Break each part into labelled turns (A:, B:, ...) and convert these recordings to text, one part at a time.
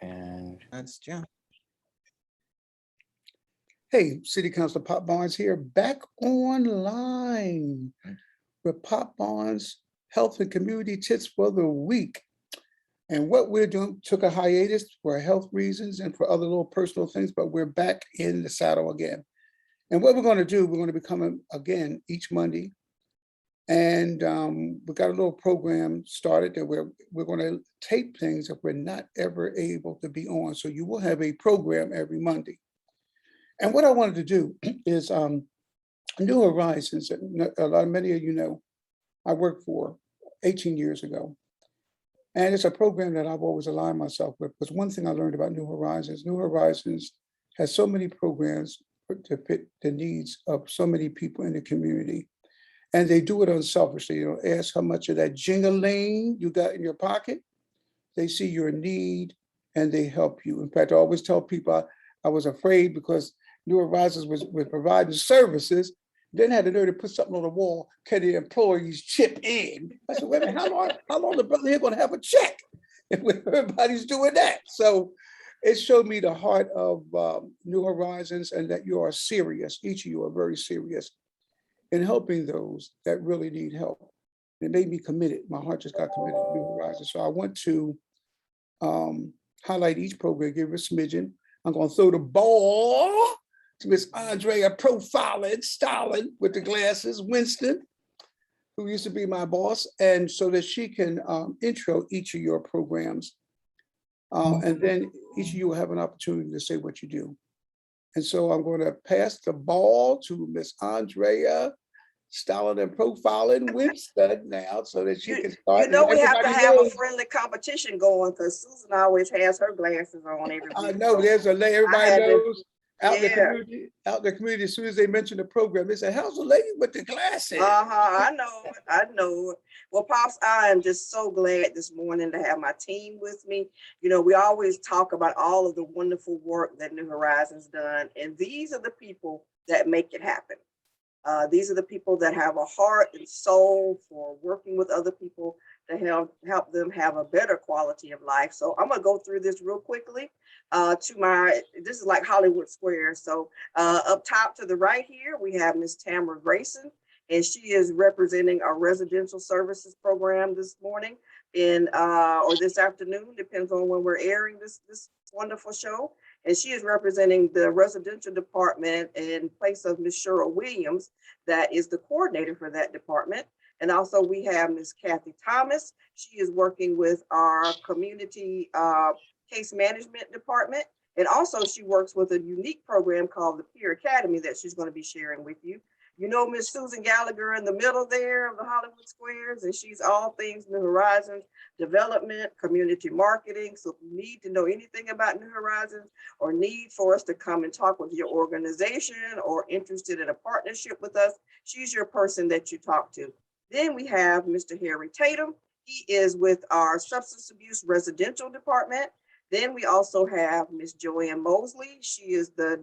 A: And
B: That's Jim.
C: Hey, City Councilor Pop Barnes here, back online with Pop Barnes Health and Community Tips for the week. And what we're doing, took a hiatus for health reasons and for other little personal things, but we're back in the saddle again. And what we're going to do, we're going to be coming again each Monday. And we got a little program started that we're going to tape things that we're not ever able to be on. So you will have a program every Monday. And what I wanted to do is New Horizons, many of you know, I worked for 18 years ago. And it's a program that I've always aligned myself with, because one thing I learned about New Horizons has so many programs to fit the needs of so many people in the community. And they do it unselfishly. You don't ask how much of that jingling you got in your pocket. They see your need and they help you. In fact, I always tell people I was afraid because New Horizons was providing services, then had the nerve to put something on the wall, can the employees chip in? I said, wait a minute, how long the brother here gonna have a check if everybody's doing that? So it showed me the heart of New Horizons and that you are serious. Each of you are very serious in helping those that really need help. It made me committed. My heart just got committed to New Horizons. So I want to highlight each program, give it a smidgen. I'm gonna throw the ball to Miss Andrea Profiling Stalin with the glasses, Winston, who used to be my boss, and so that she can intro each of your programs. And then each of you will have an opportunity to say what you do. And so I'm going to pass the ball to Miss Andrea Stalin and Profiling Winston now so that she can start.
D: You know, we have to have a friendly competition going because Susan always has her glasses on every week.
C: I know, there's a lady, everybody knows. Out in
D: Yeah.
C: the community, as soon as they mention the program, they say, how's the lady with the glasses?
D: I know. Well, Pops, I am just so glad this morning to have my team with me. You know, we always talk about all of the wonderful work that New Horizons done, and these are the people that make it happen. These are the people that have a heart and soul for working with other people to help them have a better quality of life. So I'm gonna go through this real quickly. This is like Hollywood Squares. So up top to the right here, we have Miss Tamara Grayson, and she is representing our residential services program this morning or this afternoon, depends on when we're airing this wonderful show. And she is representing the residential department in place of Ms. Cheryl Williams, that is the coordinator for that department. And also we have Ms. Kathy Thomas. She is working with our community case management department. And also she works with a unique program called the Peer Academy that she's going to be sharing with you. You know Miss Susan Gallagher in the middle there of the Hollywood Squares, and she's all things New Horizons development, community marketing. So if you need to know anything about New Horizons or need for us to come and talk with your organization or interested in a partnership with us, she's your person that you talk to. Then we have Mr. Harry Tatum. He is with our substance abuse residential department. Then we also have Miss Joanne Mosley. She is the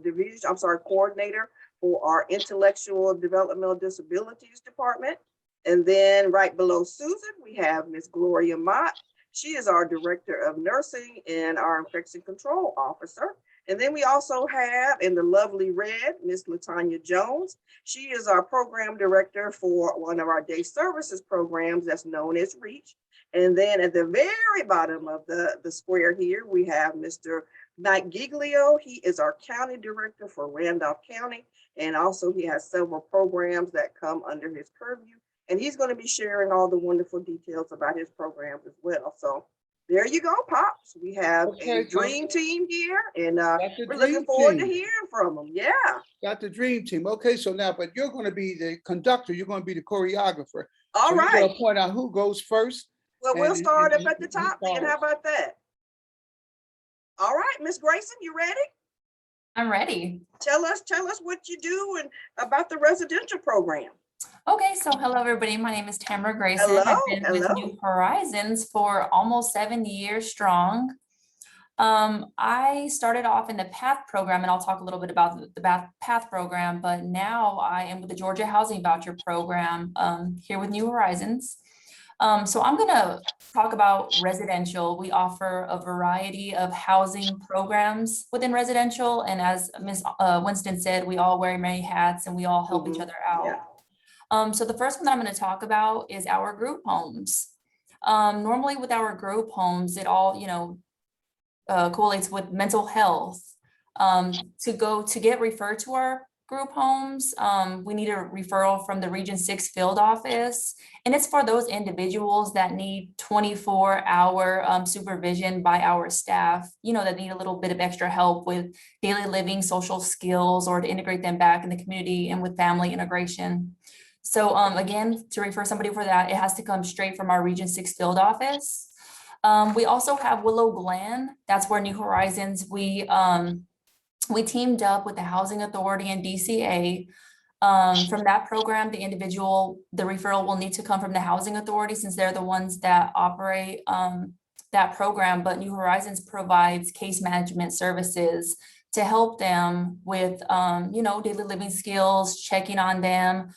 D: coordinator for our intellectual developmental disabilities department. And then right below Susan, we have Miss Gloria Mott. She is our director of nursing and our infection control officer. And then we also have in the lovely red, Miss Latanya Jones. She is our program director for one of our day services programs that's known as REACH. And then at the very bottom of the square here, we have Mr. Mike Giglio. He is our county director for Randolph County. And also he has several programs that come under his purview. And he's going to be sharing all the wonderful details about his programs as well. So there you go, Pops. We have a dream team here, and we're looking forward to hearing from them. Yeah.
C: Got the dream team. Okay, so now, but you're going to be the conductor. You're going to be the choreographer.
D: All right.
C: You're going to point out who goes first.
D: Well, we'll start up at the top then. How about that? All right, Miss Grayson, you ready?
E: I'm ready.
D: Tell us what you do and about the residential program.
E: Okay, so hello everybody. My name is Tamara Grayson.
D: Hello,
E: I've been with New Horizons for almost 7 years strong. I started off in the PATH program, and I'll talk a little bit about the PATH program, but now I am with the Georgia Housing Voucher Program here with New Horizons. So I'm gonna talk about residential. We offer a variety of housing programs within residential. And as Ms. Winston said, we all wear many hats and we all help each
D: Mhm.
E: other out.
D: Yeah.
E: So the first one that I'm gonna talk about is our group homes. Normally with our group homes, it all, correlates with mental health. To get referred to our group homes, we need a referral from the Region 6 field office. And it's for those individuals that need 24-hour supervision by our staff, that need a little bit of extra help with daily living, social skills, or to integrate them back in the community and with family integration. So again, to refer somebody for that, it has to come straight from our Region 6 field office. We also have Willow Glen. That's where New Horizons, we teamed up with the Housing Authority and DCA. From that program, the referral will need to come from the Housing Authority since they're the ones that operate that program. But New Horizons provides case management services to help them with, daily living skills, checking on them,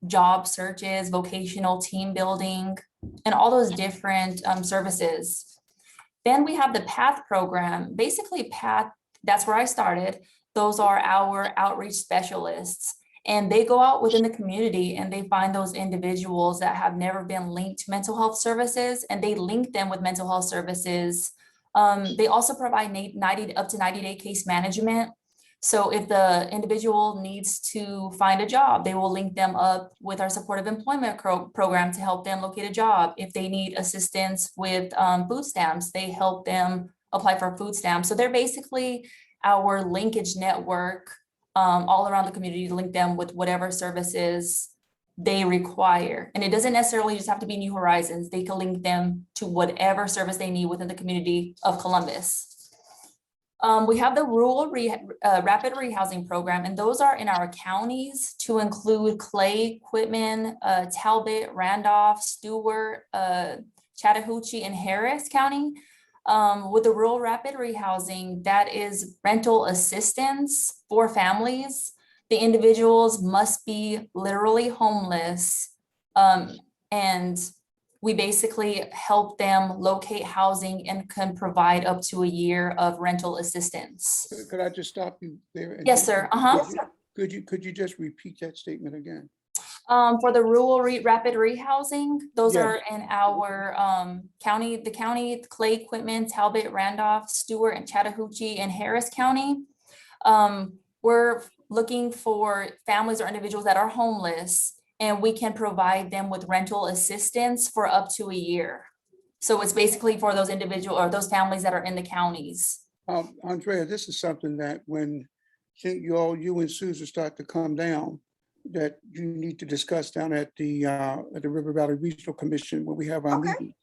E: job searches, vocational team building, and all those different services. Then we have the PATH program. Basically, PATH, that's where I started. Those are our outreach specialists. And they go out within the community and they find those individuals that have never been linked to mental health services, and they link them with mental health services. They also provide up to 90-day case management. So if the individual needs to find a job, they will link them up with our supportive employment program to help them locate a job. If they need assistance with food stamps, they help them apply for food stamps. So they're basically our linkage network all around the community to link them with whatever services they require. And it doesn't necessarily just have to be New Horizons. They can link them to whatever service they need within the community of Columbus. We have the rural rapid rehousing program, and those are in our counties to include Clay, Quitman, Talbot, Randolph, Stewart, Chattahoochee, and Harris County. With the rural rapid rehousing, that is rental assistance for families. The individuals must be literally homeless, and we basically help them locate housing and can provide up to a year of rental assistance.
C: Could I just stop you there?
E: Yes, sir.
C: Could you just repeat that statement again?
E: For the rural rapid rehousing, those
C: Yes.
E: are in our county, Clay, Quitman, Talbot, Randolph, Stewart, and Chattahoochee, and Harris County. We're looking for families or individuals that are homeless, and we can provide them with rental assistance for up to a year. So it's basically for those individuals or those families that are in the counties.
C: Andrea, this is something that when you and Susan start to come down, that you need to discuss down at the River Valley Regional Commission when we have our
D: Okay.
C: meeting.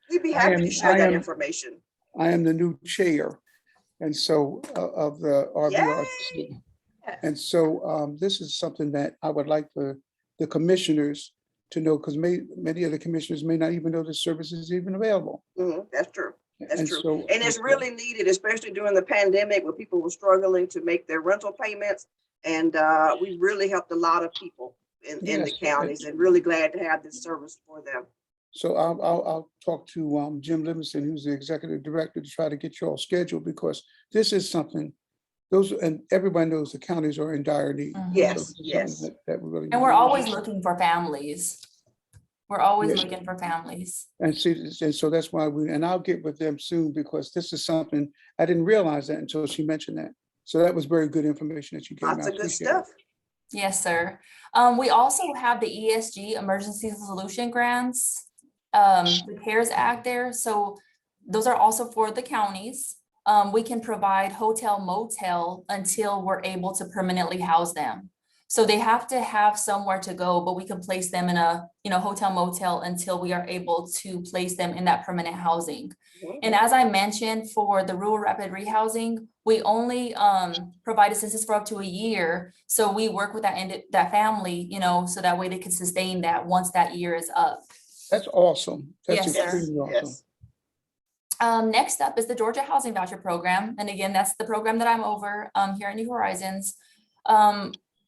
D: We'd be happy to share that information.
C: I am the new chair, and so of the RVRC. And so this is something that I would like for the commissioners to know, because many of the commissioners may not even know the service is even available.
D: That's true. That's
C: And
D: true.
C: so-
D: And it's really needed, especially during the pandemic where people were struggling to make their rental payments. And we really helped a lot of people in the
C: Yes,
D: counties, and really glad to have this service for them.
C: So I'll talk to Jim Livingston, who's the executive director, to try to get you all scheduled, because this is something, and everybody knows the counties are in dire need.
E: Mhm.
D: Yes,
C: So this is
D: yes.
C: something that we really
E: And we're
C: need.
E: always looking for families. We're always
C: Yes.
E: looking for families.
C: And see, and so that's why and I'll get with them soon, because this is something, I didn't realize that until she mentioned that. So that was very good information that you gave.
D: Lots
C: I
D: of good
C: appreciate it.
D: stuff.
E: Yes, sir. We also have the ESG Emergency Solution Grants, the CARES Act there. So those are also for the counties. We can provide hotel motel until we're able to permanently house them. So they have to have somewhere to go, but we can place them in a hotel motel until we are able to place them in that permanent housing. And as I mentioned, for the rural rapid rehousing, we only provide assistance for up to a year. So we work with that family, so that way they can sustain that once that year is up.
C: That's awesome. That's
E: Yes, sir.
C: extremely awesome.
D: Yes.
E: Next up is the Georgia Housing Voucher Program. And again, that's the program that I'm over here at New Horizons.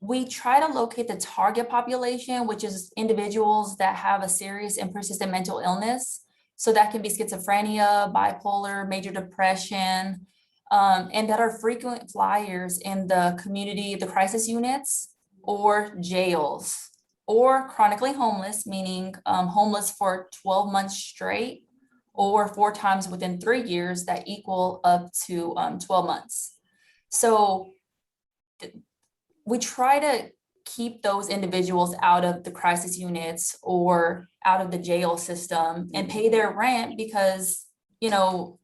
E: we try to locate the target population, which is individuals that have a serious and persistent mental illness. So that can be schizophrenia, bipolar, major depression, and that are frequent flyers in the community, the crisis units or jails, or chronically homeless, meaning homeless for 12 months straight, or 4 times within 3 years that equal up to 12 months. So we try to keep those individuals out of the crisis units or out of the jail system and pay their rent because, you know,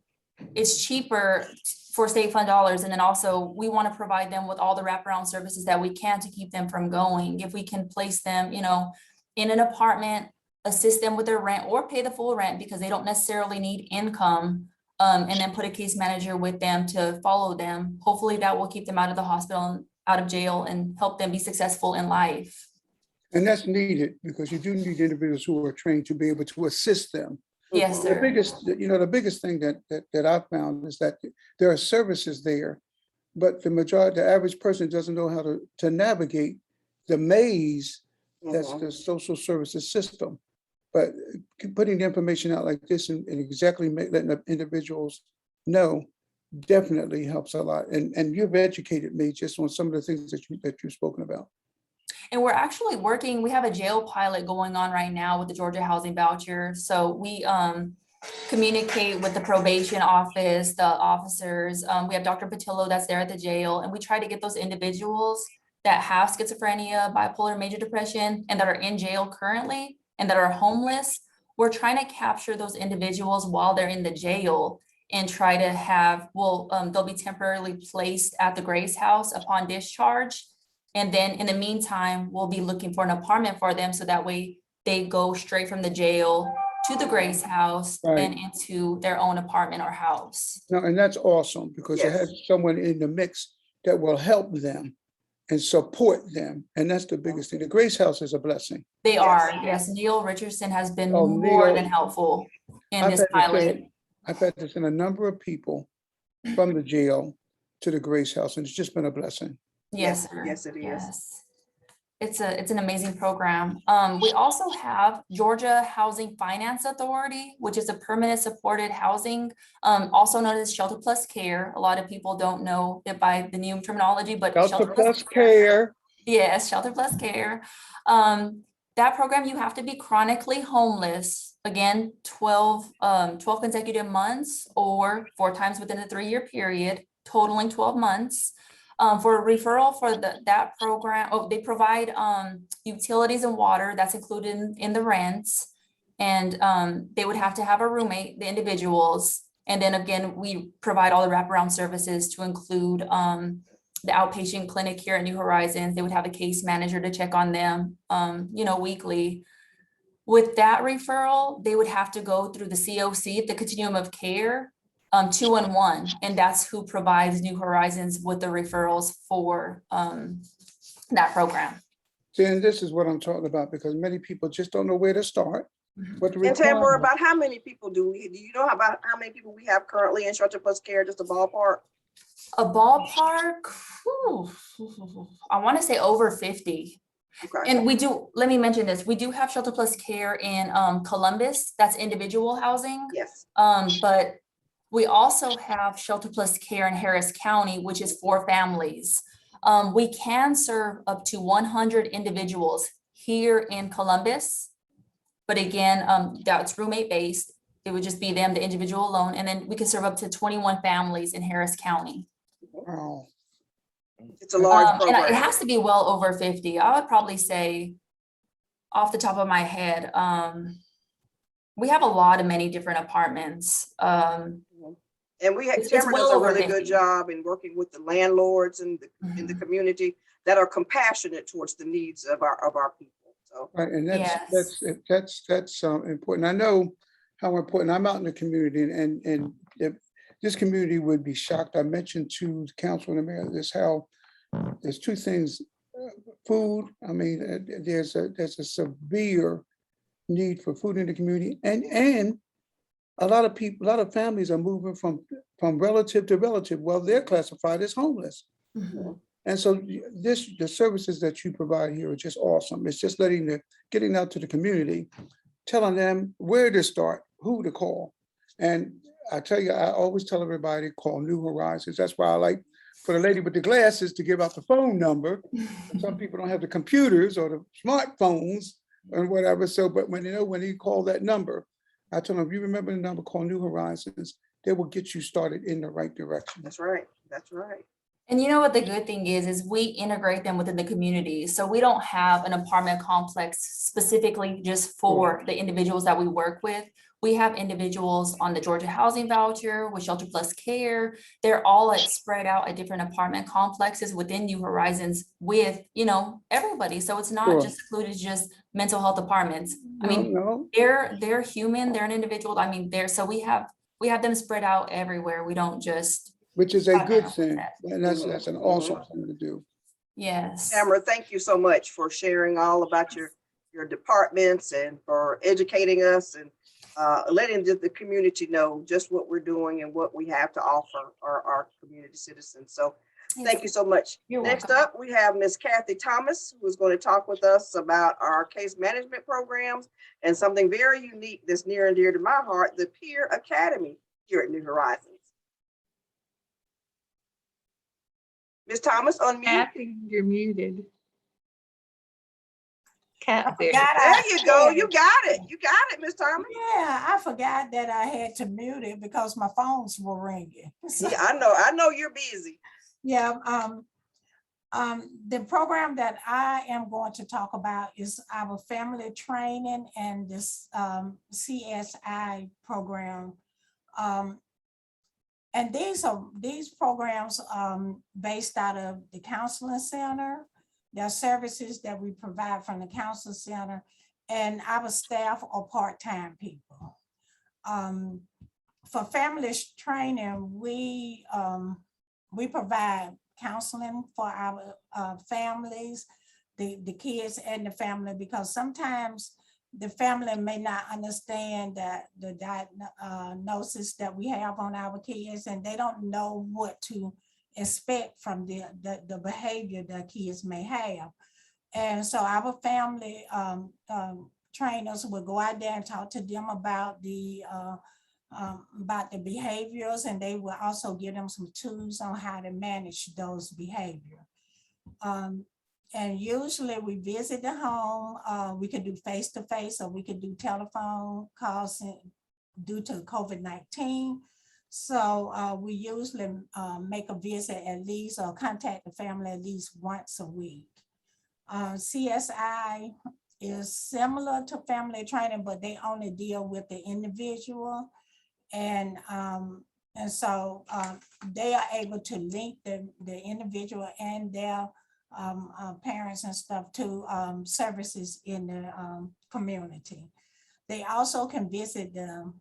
E: it's cheaper for state fund dollars. And then also we want to provide them with all the wraparound services that we can to keep them from going. If we can place them, you know, in an apartment, assist them with their rent or pay the full rent because they don't necessarily need income, and then put a case manager with them to follow them. Hopefully that will keep them out of the hospital and out of jail and help them be successful in life.
C: And that's needed because you do need individuals who are trained to be able to assist them.
E: Yes,
C: The
E: sir.
C: biggest thing that I found is that there are services there, but the average person doesn't know how to navigate the maze that's the social services system. But putting the information out like this and exactly letting the individuals know definitely helps a lot. And you've educated me just on some of the things that you've spoken about.
E: And we're actually working, we have a jail pilot going on right now with the Georgia Housing Voucher. So we communicate with the probation office, the officers. We have Dr. Patillo that's there at the jail, and we try to get those individuals that have schizophrenia, bipolar, major depression, and that are in jail currently and that are homeless. We're trying to capture those individuals while they're in the jail and try to have, they'll be temporarily placed at the Grace House upon discharge. And then in the meantime, we'll be looking for an apartment for them so that way they go straight from the jail to the Grace House and into their own apartment or house.
C: No, and that's awesome because it has someone in the mix that will help them and support them. And that's the biggest thing. The Grace House is a blessing.
E: They are, yes. Neil Richardson has been
C: Oh,
E: more
C: Neil.
E: than helpful in
C: I've
E: this
C: had to
E: pilot.
C: send- I've had to send a number of people from the jail to the Grace House, and it's just been a blessing.
E: Yes, sir.
D: Yes, it is.
E: Yes. It's an amazing program. We also have Georgia Housing Finance Authority, which is a permanent supported housing, also known as Shelter Plus Care. A lot of people don't know it by the new terminology, but
C: Shelter Plus Care.
E: Yes, Shelter Plus Care. That program, you have to be chronically homeless, again, 12 consecutive months or 4 times within a 3-year period, totaling 12 months. For a referral for that program, they provide utilities and water that's included in the rents. And they would have to have a roommate, the individuals. And then again, we provide all the wraparound services to include the outpatient clinic here at New Horizons. They would have a case manager to check on them, weekly. With that referral, they would have to go through the COC, the continuum of care, 2-in-1, and that's who provides New Horizons with the referrals for that program.
C: See, and this is what I'm talking about because many people just don't know where to start. What the
D: And Tamara,
C: requirement-
D: about how many people do you know about how many people we have currently in Shelter Plus Care, just a ballpark?
E: A ballpark, I want to say over 50.
D: Okay.
E: And let me mention this, we do have Shelter Plus Care in Columbus, that's individual housing.
D: Yes.
E: But we also have Shelter Plus Care in Harris County, which is for families. We can serve up to 100 individuals here in Columbus. But again, that's roommate based. It would just be them, the individual alone. And then we can serve up to 21 families in Harris County.
C: Wow.
D: It's a large
E: And it
D: program.
E: has to be well over 50. I would probably say off the top of my head, we have many different apartments.
D: And
E: it's
D: Tamara
E: well
D: does a
E: over
D: really
E: 50.
D: good job in working with the landlords and in the community that are compassionate towards the needs of our people. So
C: Right, and
E: Yes.
C: that's important. I know how important. I'm out in the community, and if this community would be shocked. I mentioned to the council and the mayor this how there's 2 things: food. I mean, there's a severe need for food in the community, and a lot of families are moving from relative to relative. Well, they're classified as homeless. And so the services that you provide here are just awesome. It's just getting out to the community, telling them where to start, who to call. And I tell you, I always tell everybody, call New Horizons. That's why I like for the lady with the glasses to give out the phone number. Some people don't have the computers or the smartphones and whatever. So, but when you call that number, I tell them, if you remember the number, call New Horizons, they will get you started in the right direction.
D: That's right. That's right.
E: And you know what the good thing is we integrate them within the community. So we don't have an apartment complex specifically just for the individuals that we work with. We have individuals on the Georgia Housing Voucher with Shelter Plus Care. They're all like spread out at different apartment complexes within New Horizons with, everybody. So it's not
C: Sure.
E: just included just mental health apartments. I mean,
C: No,
E: they're human, they're an individual. I mean, so we have them spread out everywhere. We don't just,
C: which is a good
E: Right.
C: thing. And that's an awesome thing to do.
E: yes.
D: Tamara, thank you so much for sharing all about your departments and for educating us and letting the community know just what we're doing and what we have to offer our community citizens. So thank you so much.
E: You're
D: Next
E: welcome.
D: up, we have Ms. Kathy Thomas, who's going to talk with us about our case management programs and something very unique that's near and dear to my heart, the Peer Academy here at New Horizons. Ms. Thomas, unmute.
A: Kathy, you're muted. Kathy.
D: There you go. You got it. You got it, Ms. Thomas.
B: Yeah, I forgot that I had to mute it because my phones were ringing. So,
D: Yeah, I know you're busy.
B: yeah, the program that I am going to talk about is our family training and this CSI program. And these programs based out of the counseling center. There are services that we provide from the counseling center, and our staff are part-time people. For family training, we provide counseling for our families, the kids and the family, because sometimes the family may not understand that the diagnosis that we have on our kids, and they don't know what to expect from the behavior that kids may have. And so our family trainers will go out there and talk to them about the behaviors, and they will also give them some tools on how to manage those behaviors. And usually we visit the home. We could do face-to-face, or we could do telephone calls due to COVID-19. So we usually make a visit at least, or contact the family at least once a week. CSI is similar to family training, but they only deal with the individual. And so they are able to link the individual and their parents and stuff to services in the community. They also can visit the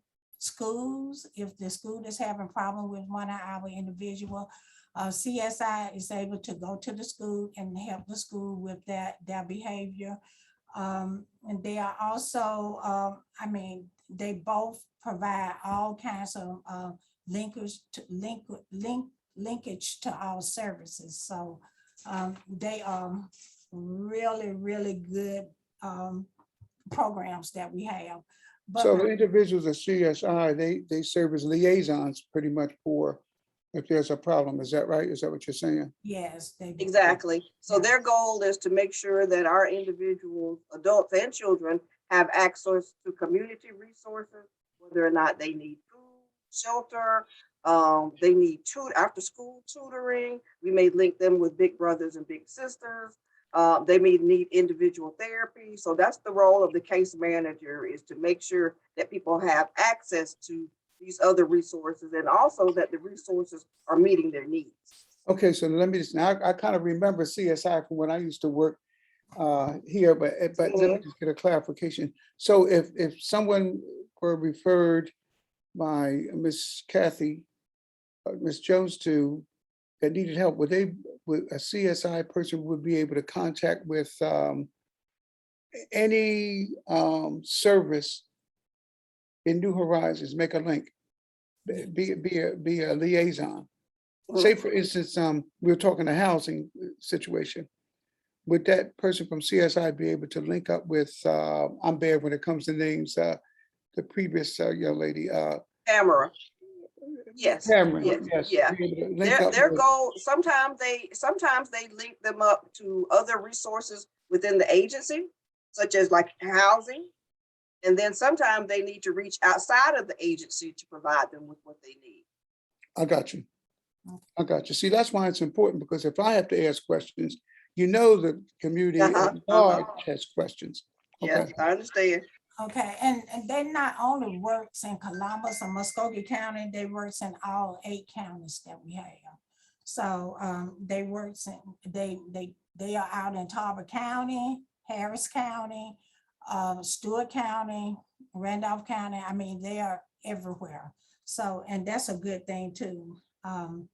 B: schools if the school is having problem with one of our individual. CSI is able to go to the school and help the school with their behavior. And they are also, they both provide all kinds of linkage to our services. So they are really, really good programs that we have. But
C: So the individuals at CSI, they serve as liaisons pretty much for if there's a problem. Is that right? Is that what you're saying?
B: yes, they do.
D: Exactly. So
B: Yeah.
D: their goal is to make sure that our individuals, adults and children, have access to community resources, whether or not they need food, shelter, they need after school tutoring. We may link them with big brothers and big sisters. They may need individual therapy. So that's the role of the case manager, is to make sure that people have access to these other resources, and also that the resources are meeting their needs.
C: Okay, so let me just, now I kind of remember CSI from when I used to work here, but let me just get a clarification. So if someone were referred by Miss Kathy, Miss Jones to, that needed help, would a CSI person would be able to contact with any service in New Horizons, make a link, be a liaison? say for instance, we were talking a housing situation. Would that person from CSI be able to link up with, I'm bad when it comes to names, the previous young lady,
D: Tamara, yes,
C: Cameron?
D: yes,
C: Yes.
D: yeah.
C: be able to link up
D: Their
C: with-
D: goal, sometimes they link them up to other resources within the agency, such as like housing. And then sometimes they need to reach outside of the agency to provide them with what they need.
C: I got you. I got you. See, that's why it's important, because if I have to ask questions, the community
D: Uh-huh,
C: at large has questions.
D: Yes,
C: Okay.
D: I understand.
B: Okay, and they not only works in Columbus or Muskogee County, they works in all 8 counties that we have. So they works in, they are out in Talbot County, Harris County, Stewart County, Randolph County. I mean, they are everywhere. So, and that's a good thing too.
D: And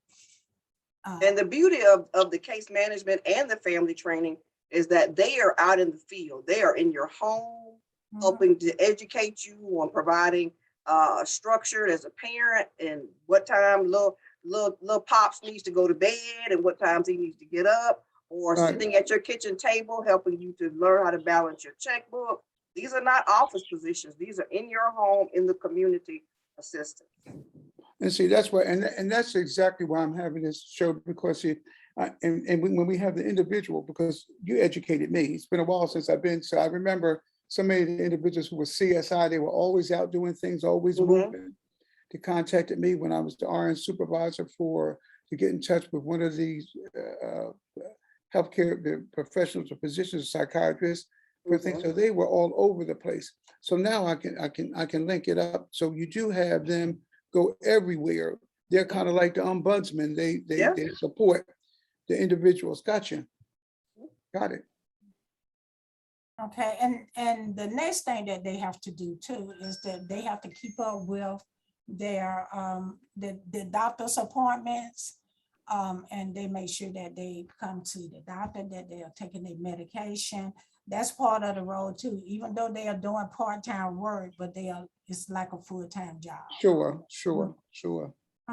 D: the beauty of the case management and the family training is that they are out in the field. They are in your home, helping to educate you on providing structure as a parent and what time little Pops needs to go to bed and what times he needs to get up, or
C: Right.
D: sitting at your kitchen table, helping you to learn how to balance your checkbook. These are not office positions. These are in your home, in the community assistance.
C: And see, that's why, and that's exactly why I'm having this show, because when we have the individual, because you educated me, it's been a while since I've been, so I remember so many of the individuals who were CSI, they were always out doing things, always
D: Mhm.
C: moving. They contacted me when I was the RN supervisor to get in touch with one of these healthcare professionals or physicians, psychiatrists, for things. So they were all over the place. So now I can link it up. So you do have them go everywhere. They're kind of like the ombudsman.
D: Yeah.
C: They support the individuals. Gotcha. Got it.
B: Okay, and the next thing that they have to do too is that they have to keep up with their the doctor's appointments. And they make sure that they come to the doctor, that they are taking their medication. That's part of the role too, even though they are doing part-time work, but it's like a full-time job.
C: Sure.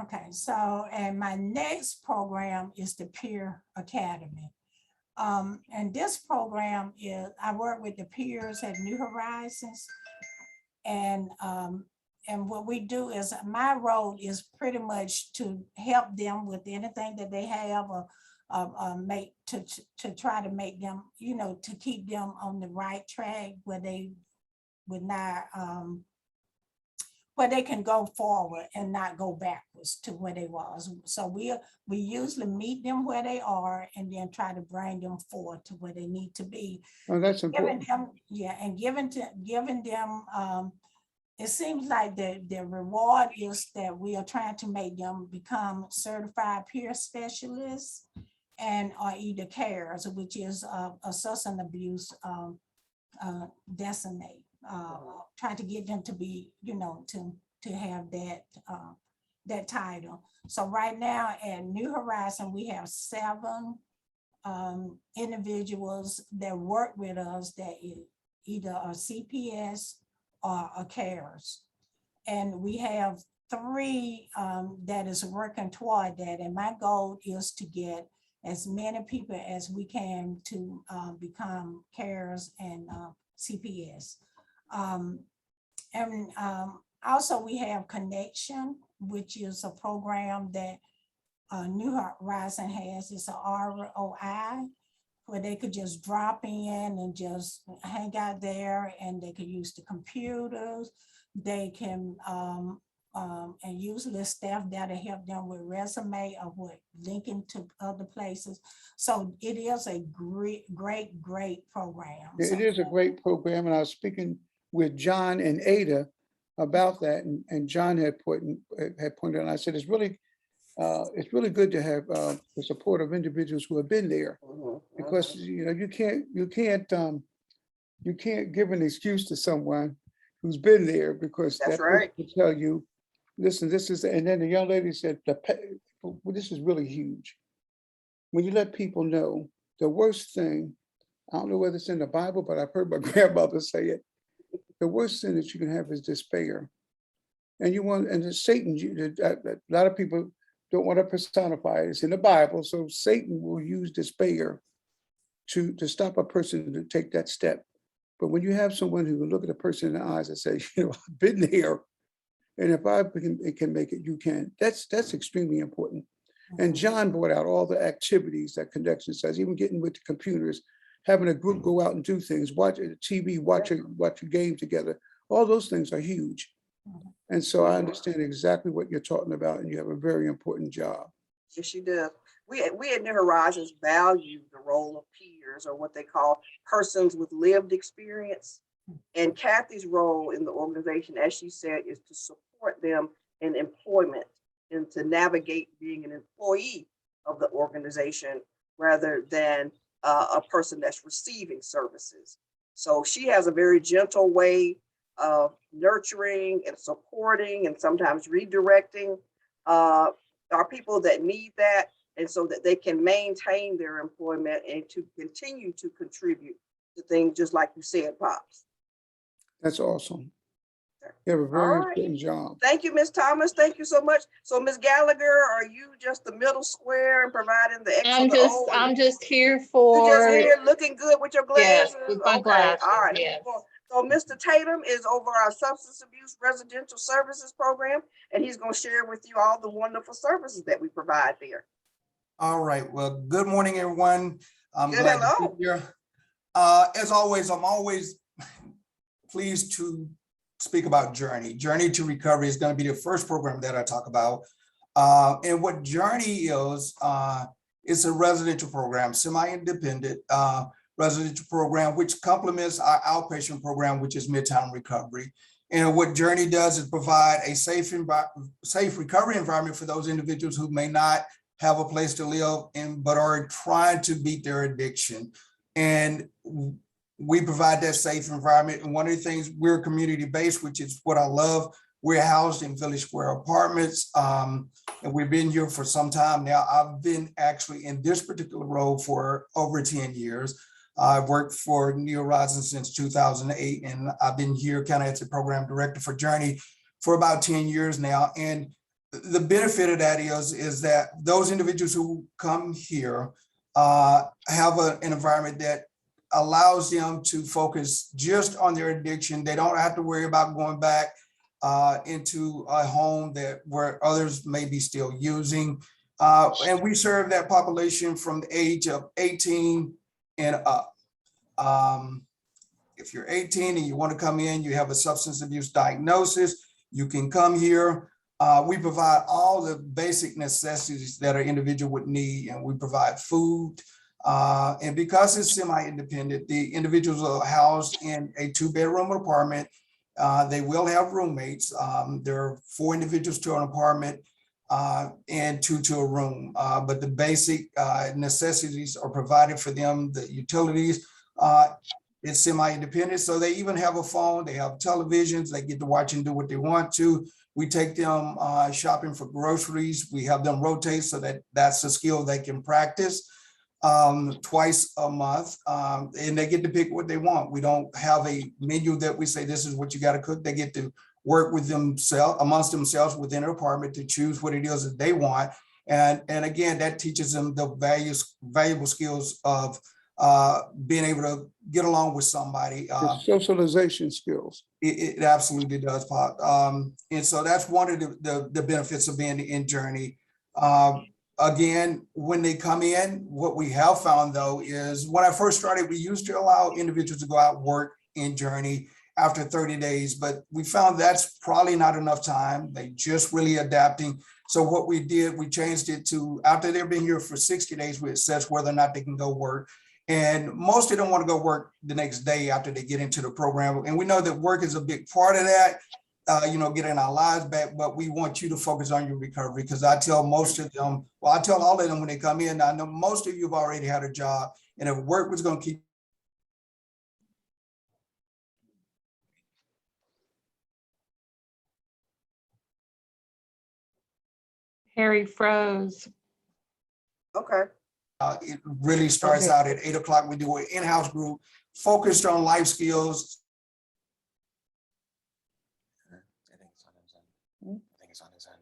B: Okay, so, and my next program is the Peer Academy. And this program is, I work with the peers at New Horizons. And what we do is, my role is pretty much to help them with anything that they have, or make to try to make them, to keep them on the right track where they would not, where they can go forward and not go backwards to where they was. So we usually meet them where they are and then try to bring them forward to where they need to be.
C: Oh, that's
B: Giving
C: important.
B: them, yeah, and giving them, it seems like the reward is that we are trying to make them become certified peer specialists and or either CARES, which is a substance abuse designate. Trying to get them to be, to have that title. So right now at New Horizon, we have 7 individuals that work with us that either are CPS or CARES. And we have 3 that is working toward that. And my goal is to get as many people as we can to become CARES and CPS. Also we have Connection, which is a program that New Horizon has. It's a ROI where they could just drop in and just hang out there, and they could use the computers. They can and usually staff there to help them with resume or with linking to other places. So it is a great program.
C: It is a great program, and I was speaking with John and Ada about that, and John had pointed out, and I said, it's really good to have the support of individuals who have been there, because you can't give an excuse to someone who's been there, because
D: That's
C: that
D: right.
C: person will tell you, listen, this is, and then the young lady said, well, this is really huge. When you let people know, the worst thing, I don't know whether it's in the Bible, but I've heard my grandmother say it, the worst thing that you can have is despair. And and Satan, a lot of people don't want to personify it. It's in the Bible. So Satan will use despair to stop a person to take that step. But when you have someone who can look at a person in the eyes and say, you know, I've been there, and if I can make it, you can. That's extremely important. And John brought out all the activities that Connection says, even getting with the computers, having a group go out and do things, watch TV, watch a game together. All those things are huge. And so I understand exactly what you're talking about, and you have a very important job.
D: Yes, she does. We at New Horizons value the role of peers, or what they call persons with lived experience. And Kathy's role in the organization, as she said, is to support them in employment and to navigate being an employee of the organization rather than a person that's receiving services. So she has a very gentle way of nurturing and supporting and sometimes redirecting our people that need that, and so that they can maintain their employment and to continue to contribute to things just like you said, Pops.
C: That's awesome. You have a very
D: All right.
C: important job.
D: Thank you, Ms. Thomas. Thank you so much. So, Ms. Gallagher, are you just the middle square and providing the extra?
A: I'm just here
D: You
A: for,
D: just here looking good with your
A: yes,
D: glasses?
A: with my
D: Okay,
A: glasses,
D: all right.
A: yes.
D: So Mr. Tatum is over our substance abuse residential services program, and he's going to share with you all the wonderful services that we provide there.
F: All right. Well, good morning, everyone. I'm
D: Good,
F: glad to
D: hello.
F: be here. As always, I'm always pleased to speak about Journey. Journey to Recovery is going to be the first program that I talk about. And what Journey is, it's a residential program, semi-independent residential program, which complements our outpatient program, which is Midtown Recovery. And what Journey does is provide a safe recovery environment for those individuals who may not have a place to live but are trying to beat their addiction. And we provide that safe environment. And one of the things, we're community-based, which is what I love. We're housed in Village Square Apartments, and we've been here for some time now. I've been actually in this particular role for over 10 years. I've worked for New Horizons since 2008, and I've been here kind of as a program director for Journey for about 10 years now. And the benefit of that is that those individuals who come here have an environment that allows them to focus just on their addiction. They don't have to worry about going back into a home where others may be still using. And we serve that population from the age of 18 and up. If you're 18 and you want to come in, you have a substance abuse diagnosis, you can come here. We provide all the basic necessities that an individual would need, and we provide food. And because it's semi-independent, the individuals are housed in a 2-bedroom apartment. They will have roommates. There are 4 individuals to an apartment and 2 to a room. But the basic necessities are provided for them, the utilities. It's semi-independent, so they even have a phone, they have televisions, they get to watch and do what they want to. We take them shopping for groceries. We have them rotate so that's a skill they can practice twice a month, and they get to pick what they want. We don't have a menu that we say, this is what you got to cook. They get to work with themselves, amongst themselves within an apartment to choose what it is that they want. And again, that teaches them the valuable skills of being able to get along with somebody.
C: The socialization skills.
F: It absolutely does, Pop. And so that's one of the benefits of being in Journey. Again, when they come in, what we have found though is when I first started, we used to allow individuals to go out and work in Journey after 30 days, but we found that's probably not enough time. They just really adapting. So what we did, we changed it to after they've been here for 60 days, we assess whether or not they can go work. And most of them want to go work the next day after they get into the program. And we know that work is a big part of that, getting our lives back, but we want you to focus on your recovery, because I tell most of them, well, I tell all of them when they come in, I know most of you have already had a job, and if work was going to keep.
A: Harry froze.
D: Okay.
F: It really starts out at 8 o'clock. We do an in-house group focused on life skills. I think it's on his end.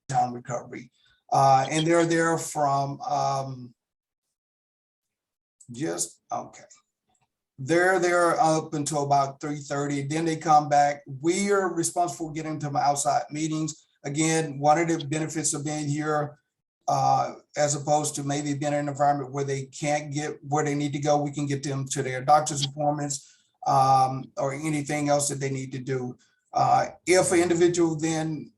F: Down recovery. And they're there from they're there up until about 3:30. Then they come back. We are responsible for getting to my outside meetings. Again, one of the benefits of being here, as opposed to maybe being in an environment where they can't get where they need to go, we can get them to their doctor's appointments or anything else that they need to do. If an individual then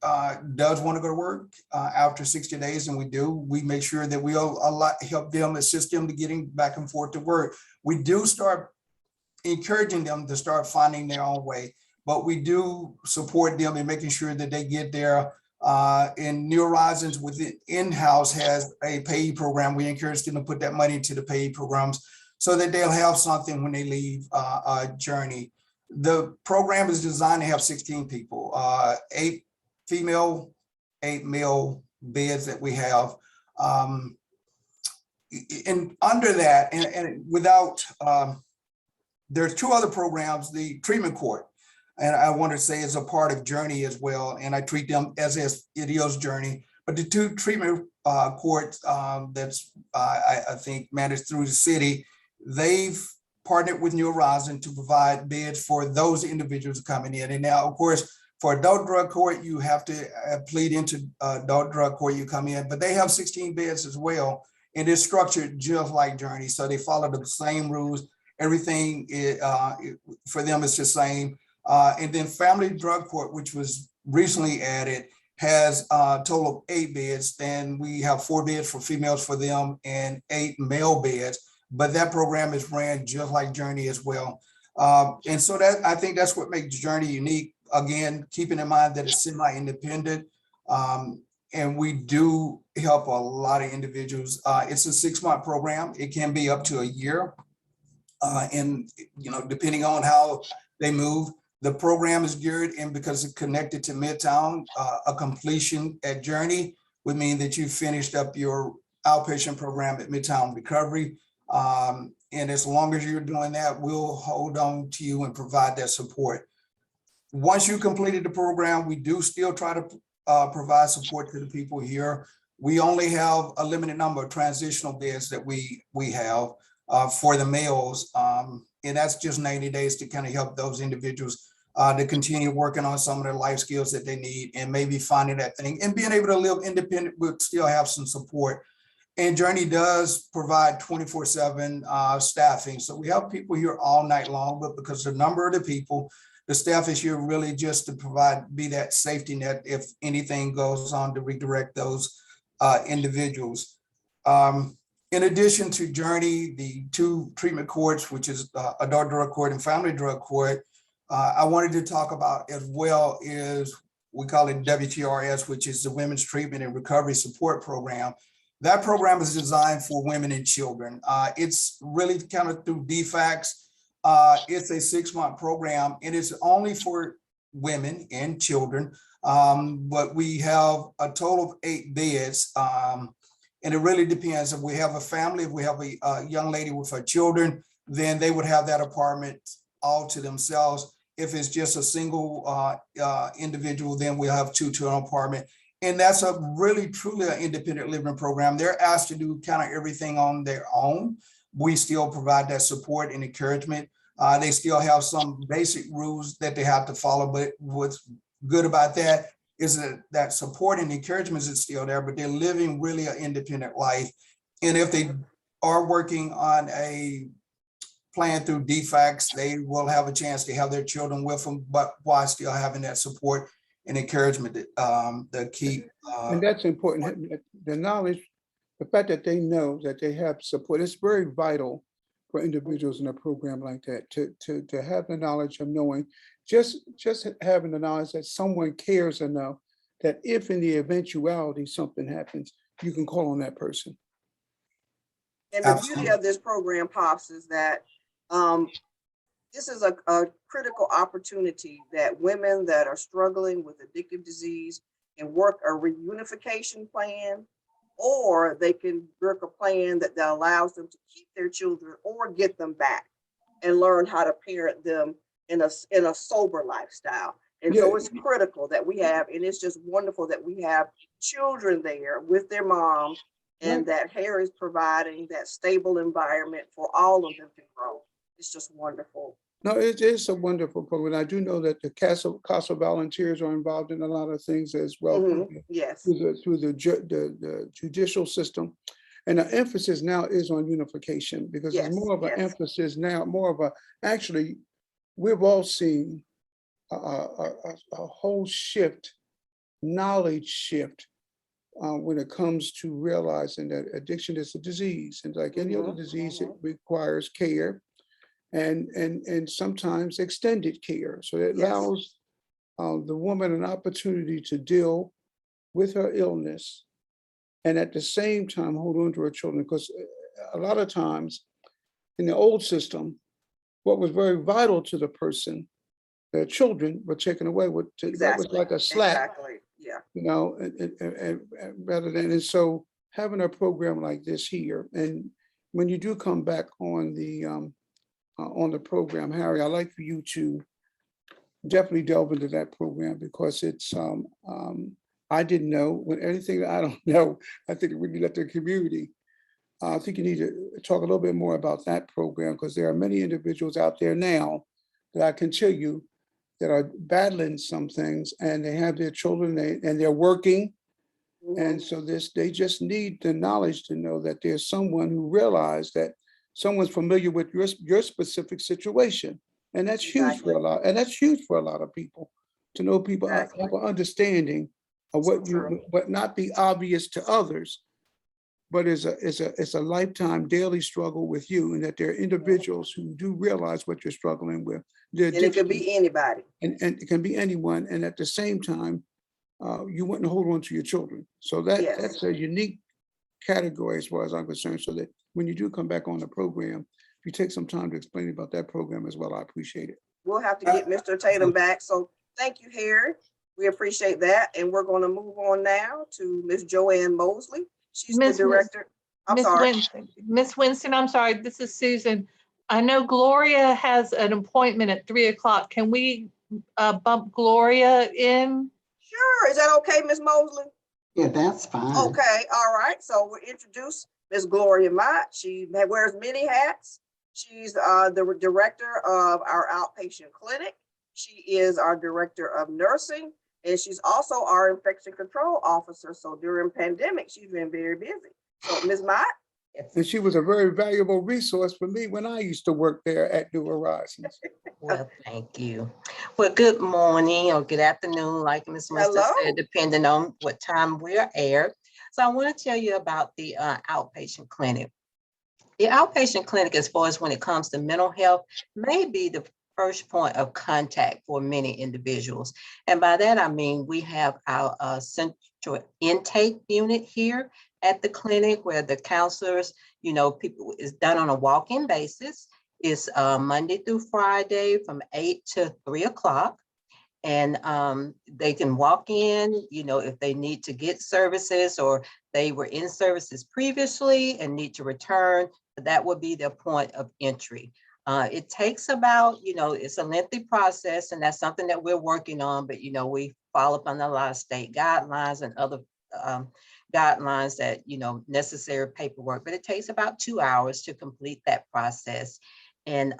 F: does want to go to work after 60 days, and we do, we make sure that we help them, assist them to getting back and forth to work. We do start encouraging them to start finding their own way, but we do support them in making sure that they get there. And New Horizons within in-house has a pay program. We encourage them to put that money into the pay programs so that they'll have something when they leave Journey. The program is designed to have 16 people, 8 female, 8 male beds that we have. And under that, and without, there's 2 other programs, the treatment court, and I want to say is a part of Journey as well, and I treat them as it is Journey. But the 2 treatment courts that's I think managed through the city, they've partnered with New Horizon to provide beds for those individuals coming in. And now, of course, for adult drug court, you have to plead into adult drug court, you come in, but they have 16 beds as well. And it's structured just like Journey. So they follow the same rules. Everything for them is the same. And then family drug court, which was recently added, has a total of 8 beds. Then we have 4 beds for females for them and 8 male beds. But that program is ran just like Journey as well. And so that, I think that's what makes Journey unique. Again, keeping in mind that it's semi-independent. And we do help a lot of individuals. It's a 6-month program. It can be up to a year. And, depending on how they move, the program is geared, and because it's connected to Midtown, a completion at Journey would mean that you finished up your outpatient program at Midtown Recovery. And as long as you're doing that, we'll hold on to you and provide that support. Once you completed the program, we do still try to provide support to the people here. We only have a limited number of transitional beds that we have for the males. And that's just 90 days to kind of help those individuals to continue working on some of their life skills that they need and maybe finding that thing and being able to live independent, but still have some support. And Journey does provide 24/7 staffing. So we have people here all night long, but because the number of the people, the staff is here really just to be that safety net if anything goes on to redirect those individuals. In addition to Journey, the 2 treatment courts, which is adult drug court and family drug court, I wanted to talk about as well is, we call it WTRS, which is the Women's Treatment and Recovery Support Program. That program is designed for women and children. It's really kind of through DFACS. It's a 6-month program, and it's only for women and children. But we have a total of 8 beds. And it really depends. If we have a family, if we have a young lady with her children, then they would have that apartment all to themselves. If it's just a single individual, then we'll have 2 to an apartment. And that's a really, truly an independent living program. They're asked to do kind of everything on their own. We still provide that support and encouragement. They still have some basic rules that they have to follow, but what's good about that is that support and encouragement is still there, but they're living really an independent life. And if they are working on a plan through DFACS, they will have a chance to have their children with them, but while still having that support and encouragement that keep.
C: And that's important. The knowledge, the fact that they know that they have support, it's very vital for individuals in a program like that to have the knowledge of knowing, just having the knowledge that someone cares enough that if in the eventuality something happens, you can call on that person.
D: And the beauty of this program, Pops, is that this is a critical opportunity that women that are struggling with addictive disease can work a reunification plan, or they can work a plan that allows them to keep their children or get them back and learn how to parent them in a sober lifestyle. And
C: Yeah.
D: so it's critical that we have, and it's just wonderful that we have children there with their moms, and that Harry's providing that stable environment for all of them to grow. It's just wonderful.
C: No, it is a wonderful program. I do know that the CASA volunteers are involved in a lot of things as well
D: Yes,
C: through the judicial system. And the emphasis now is on unification because
D: Yes,
C: it's more of an
D: yes.
C: emphasis now, more of a, actually, we've all seen a whole shift, knowledge shift when it comes to realizing that addiction is a disease. And like any other disease, it requires care and sometimes extended care. So it
D: Yes.
C: allows the woman an opportunity to deal with her illness and at the same time hold on to her children. Because a lot of times in the old system, what was very vital to the person, their children were taken away with, that was
D: Exactly.
C: like a slack,
D: Exactly. Yeah.
C: you know, and rather than, and so having a program like this here, and when you do come back on the program, Harry, I'd like for you to definitely delve into that program because it's, I didn't know, when anything that I don't know, I think we need to let the community. I think you need to talk a little bit more about that program because there are many individuals out there now that I can tell you that are battling some things and they have their children and they're working. And
D: Mhm.
C: so they just need the knowledge to know that there's someone who realized that someone's familiar with your specific situation. And that's huge for
D: Exactly.
C: a lot. And that's huge for a lot of people to know people have
D: Exactly.
C: an understanding of
D: So
C: what
D: true.
C: what not be obvious to others, but is a lifetime daily struggle with you, and that there are individuals who do realize what you're struggling with. The
D: And it could
C: addiction,
D: be anybody.
C: and it can be anyone. And at the same time, you want to hold on to your children. So
D: Yes.
C: that's a unique category as far as I'm concerned. So that when you do come back on the program, if you take some time to explain about that program as well, I appreciate it.
D: We'll have to get Mr. Tatum back. So thank you, Harry. We appreciate that. And we're going to move on now to Miss Joanne Mosley. She's the
A: Miss Win-
D: director. I'm
A: Miss
D: sorry.
A: Winston, Miss Winston, I'm sorry, this is Susan. I know Gloria has an appointment at 3 o'clock. Can we bump Gloria in?
D: Sure. Is that okay, Miss Mosley?
G: Yeah, that's fine.
D: Okay. All right. So we'll introduce Miss Gloria Mott. She wears many hats. She's the director of our outpatient clinic. She is our director of nursing, and she's also our infection control officer. So during pandemic, she's been very busy. So Ms. Mott?
C: And she was a very valuable resource for me when I used to work there at New Horizons.
G: Well, thank you. Well, good morning or good afternoon, like Ms. Winston
D: Hello.
G: said, depending on what time we're aired. So I want to tell you about the outpatient clinic. The outpatient clinic, as far as when it comes to mental health, may be the first point of contact for many individuals. And by that, I mean, we have our central intake unit here at the clinic where the counselors, people is done on a walk-in basis. It's Monday through Friday from 8 to 3 o'clock. And they can walk in, if they need to get services or they were in services previously and need to return, that would be their point of entry. It takes about, it's a lengthy process, and that's something that we're working on, but, we follow up on a lot of state guidelines and other guidelines that, necessary paperwork, but it takes about 2 hours to complete that process. And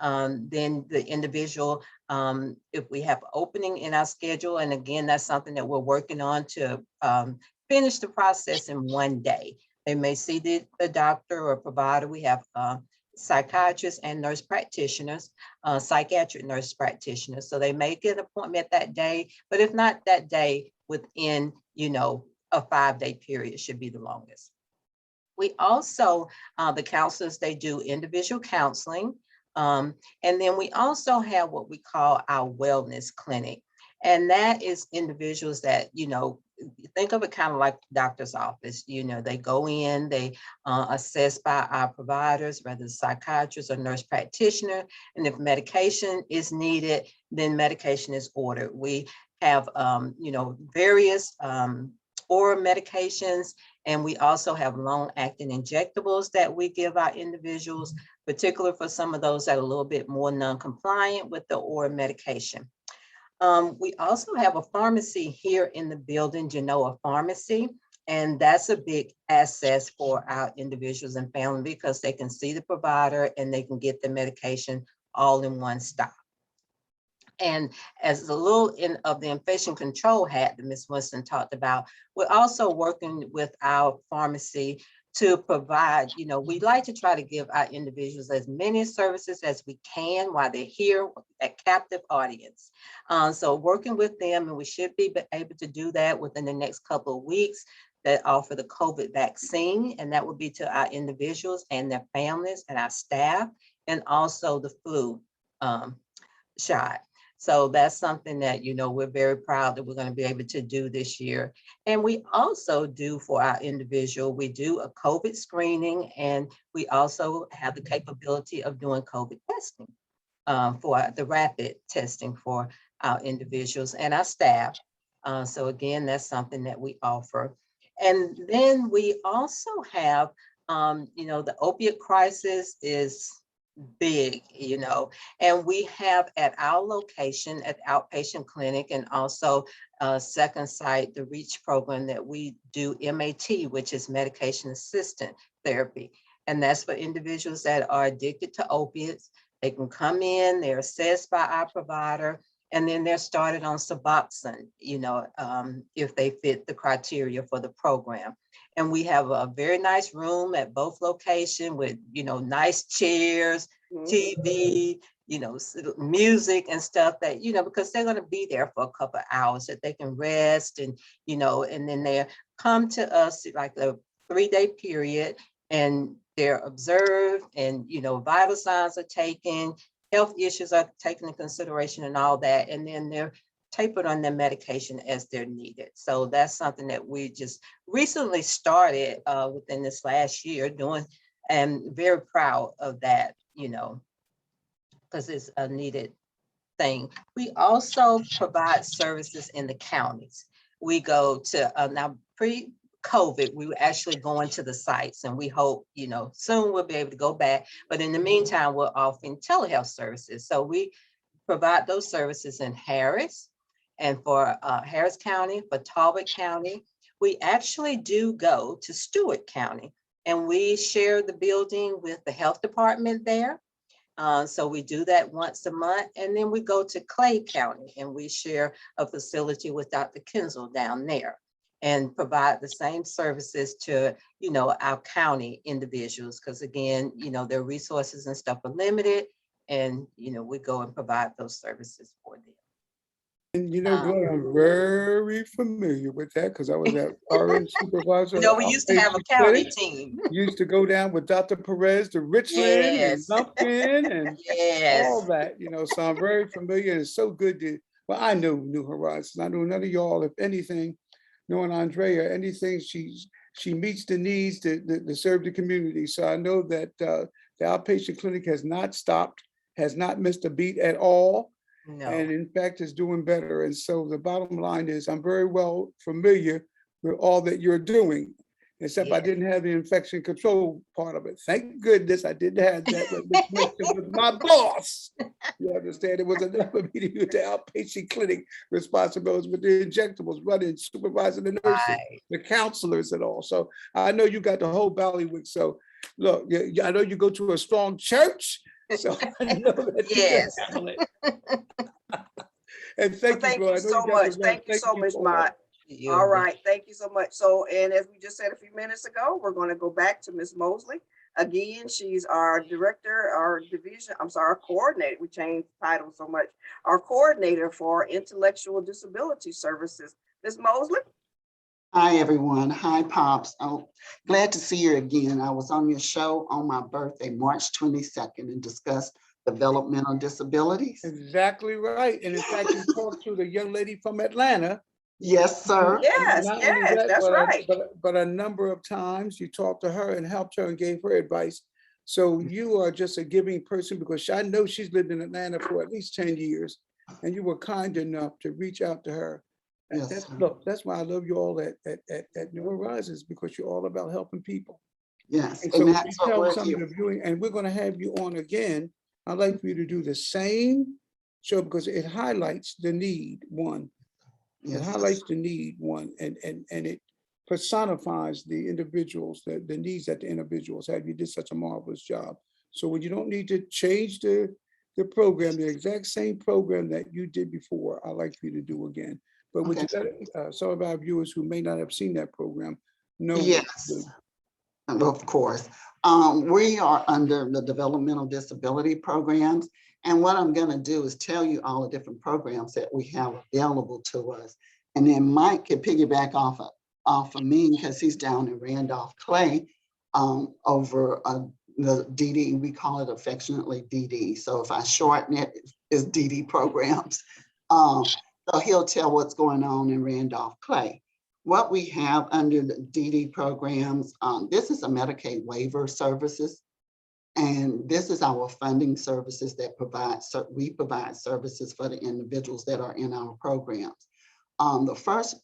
G: then the individual, if we have opening in our schedule, and again, that's something that we're working on to finish the process in one day. They may see the doctor or provider. We have psychiatrists and nurse practitioners, psychiatric nurse practitioners. So they may get an appointment that day, but if not that day, within, a 5-day period should be the longest. We also, the counselors, they do individual counseling. And then we also have what we call our wellness clinic. And that is individuals that, think of it kind of like the doctor's office. They go in, they assess by our providers, whether it's psychiatrist or nurse practitioner. And if medication is needed, then medication is ordered. We have, various oral medications, and we also have long-acting injectables that we give our individuals, particularly for some of those that are a little bit more non-compliant with the oral medication. We also have a pharmacy here in the building, Genoa Pharmacy. And that's a big asset for our individuals and family because they can see the provider and they can get the medication all in one stop. And as a little of the infection control hat that Ms. Winston talked about, we're also working with our pharmacy to provide, we like to try to give our individuals as many services as we can while they're here at captive audience. So working with them, and we should be able to do that within the next couple of weeks, that offer the COVID vaccine, and that would be to our individuals and their families and our staff, and also the flu shot. So that's something that, we're very proud that we're going to be able to do this year. And we also do for our individual, we do a COVID screening, and we also have the capability of doing COVID testing for the rapid testing for our individuals and our staff. So again, that's something that we offer. And then we also have, the opiate crisis is big, and we have at our location at outpatient clinic and also second site, the REACH program that we do MAT, which is medication assisted therapy. And that's for individuals that are addicted to opiates. They can come in, they're assessed by our provider, and then they're started on Suboxone, if they fit the criteria for the program. And we have a very nice room at both locations with, nice chairs, TV, music and stuff that, because they're going to be there for a couple of hours that they can rest and, and then they come to us like a 3-day period and they're observed and, vital signs are taken, health issues are taken into consideration and all that. And then they're tapered on their medication as they're needed. So that's something that we just recently started within this last year doing, and very proud of that, because it's a needed thing. We also provide services in the counties. We go to, now pre-COVID, we were actually going to the sites and we hope, soon we'll be able to go back. But in the meantime, we're offering telehealth services. So we provide those services in Harris, and for Harris County, for Talbot County. We actually do go to Stewart County and we share the building with the health department there. So we do that once a month. And then we go to Clay County and we share a facility with Dr. Kinzel down there and provide the same services to, our county individuals. Because again, their resources and stuff are limited. And, we go and provide those services for them.
C: And Gloria, I'm very familiar with that because I was at RN supervisor.
G: We used to have a county team.
C: Used to go down with Dr. Perez to Richland
G: Yes.
C: and Lumpkin and
G: Yes.
C: all that, so I'm very familiar. It's so good to, well, I know New Horizons. I know none of y'all, if anything, knowing Andrea, anything, she meets the needs to serve the community. So I know that the outpatient clinic has not stopped, has not missed a beat at all.
G: No.
C: And in fact, is doing better. And so the bottom line is I'm very well familiar with all that you're doing, except I didn't have the infection control part of it. Thank goodness I didn't have that with my boss. You understand? It was enough for me to do the outpatient clinic responsibilities with the injectables, running, supervising the nurses, the counselors and all. So I know you got the whole ballywick. So look, I know you go to a strong church. So I know that
G: Yes.
C: you can handle it. And thank you
D: so much. Thank you so much, Mott. All right, thank you so much. So, and as we just said a few minutes ago, we're going to go back to Ms. Mosley. Again, she's our director, our division, our coordinator. We changed titles so much. Our coordinator for intellectual disability services. Ms. Mosley.
H: Hi, everyone. Hi, Pops. I'm glad to see you again. I was on your show on my birthday, March 22nd, and discussed developmental disabilities.
C: Exactly right. And in fact, you talked to the young lady from Atlanta.
H: Yes, sir.
D: Yes,
C: Not only
D: yes,
C: that,
D: that's right.
C: But a number of times you talked to her and helped her and gave her advice. So you are just a giving person because I know she's lived in Atlanta for at least 10 years and you were kind enough to reach out to her.
H: Yes,
C: Look, that's why I love you all at New Horizons, because you're all about helping people.
H: Yes,
C: And so
H: and that's what we're
C: some of
H: here.
C: the viewing, and we're going to have you on again. I'd like for you to do the same show because it highlights the need, one. It
H: Yes,
C: highlights the need, one, and it personifies the individuals, the needs that the individuals have. You did such a marvelous job. So when you don't need to change the program, the exact same program that you did before, I'd like for you to do again. But would you let some of our viewers who may not have seen that program know? what to
H: yes,
C: do?
H: of course. We are under the developmental disability programs. And what I'm gonna do is tell you all the different programs that we have available to us. And then Mike can piggyback off of me because he's down in Randolph Clay over the DD, we call it affectionately DD. So if I shorten it, it's DD programs. So he'll tell what's going on in Randolph Clay. What we have under the DD programs, this is a Medicaid waiver services. And this is our funding services that we provide services for the individuals that are in our programs. The first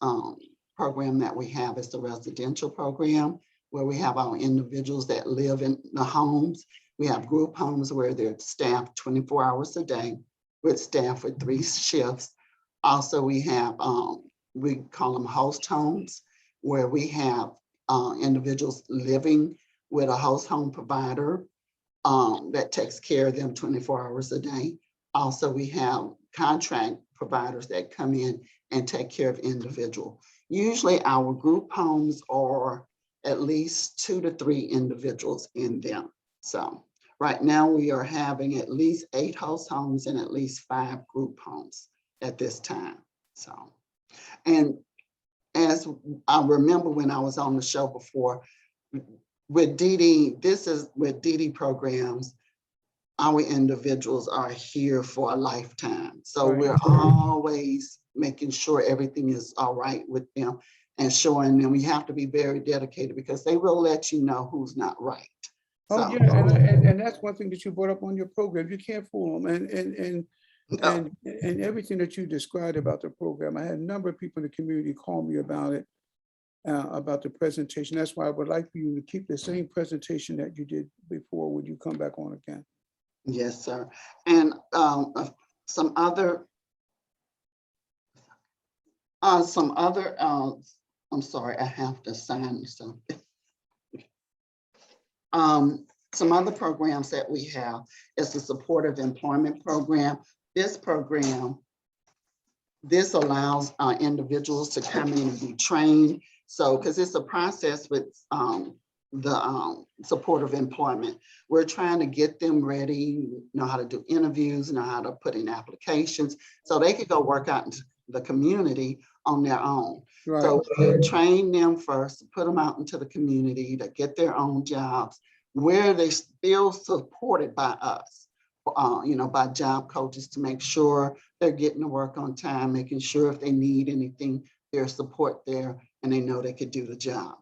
H: program that we have is the residential program, where we have our individuals that live in the homes. We have group homes where they're staffed 24 hours a day with staff with 3 shifts. Also, we have, we call them host homes, where we have individuals living with a host home provider that takes care of them 24 hours a day. Also, we have contract providers that come in and take care of individual. Usually our group homes are at least 2 to 3 individuals in them. So right now we are having at least 8 host homes and at least 5 group homes at this time. So, and as I remember when I was on the show before, with DD, this is with DD programs, our individuals are here for a lifetime. So
C: Right.
H: we're always making sure everything is all right with them and showing them. We have to be very dedicated because they will let you know who's not right.
C: Oh,
H: So,
C: yeah, and that's one thing that you brought up on your program. You can't fool them. And everything that you described about the program, I had a number of people in the community call me about it, about the presentation. That's why I would like for you to keep the same presentation that you did before when you come back on again.
H: yes, sir. And some other, I'm sorry, I have to sign something. Some other programs that we have is the supportive employment program. This program, this allows individuals to come in and be trained. So, because it's a process with the supportive employment. We're trying to get them ready, know how to do interviews, know how to put in applications, so they could go work out into the community on their own.
C: Right.
H: So we train them first, put them out into the community to get their own jobs where they still supported by us, by job coaches to make sure they're getting to work on time, making sure if they need anything, there's support there and they know they could do the job.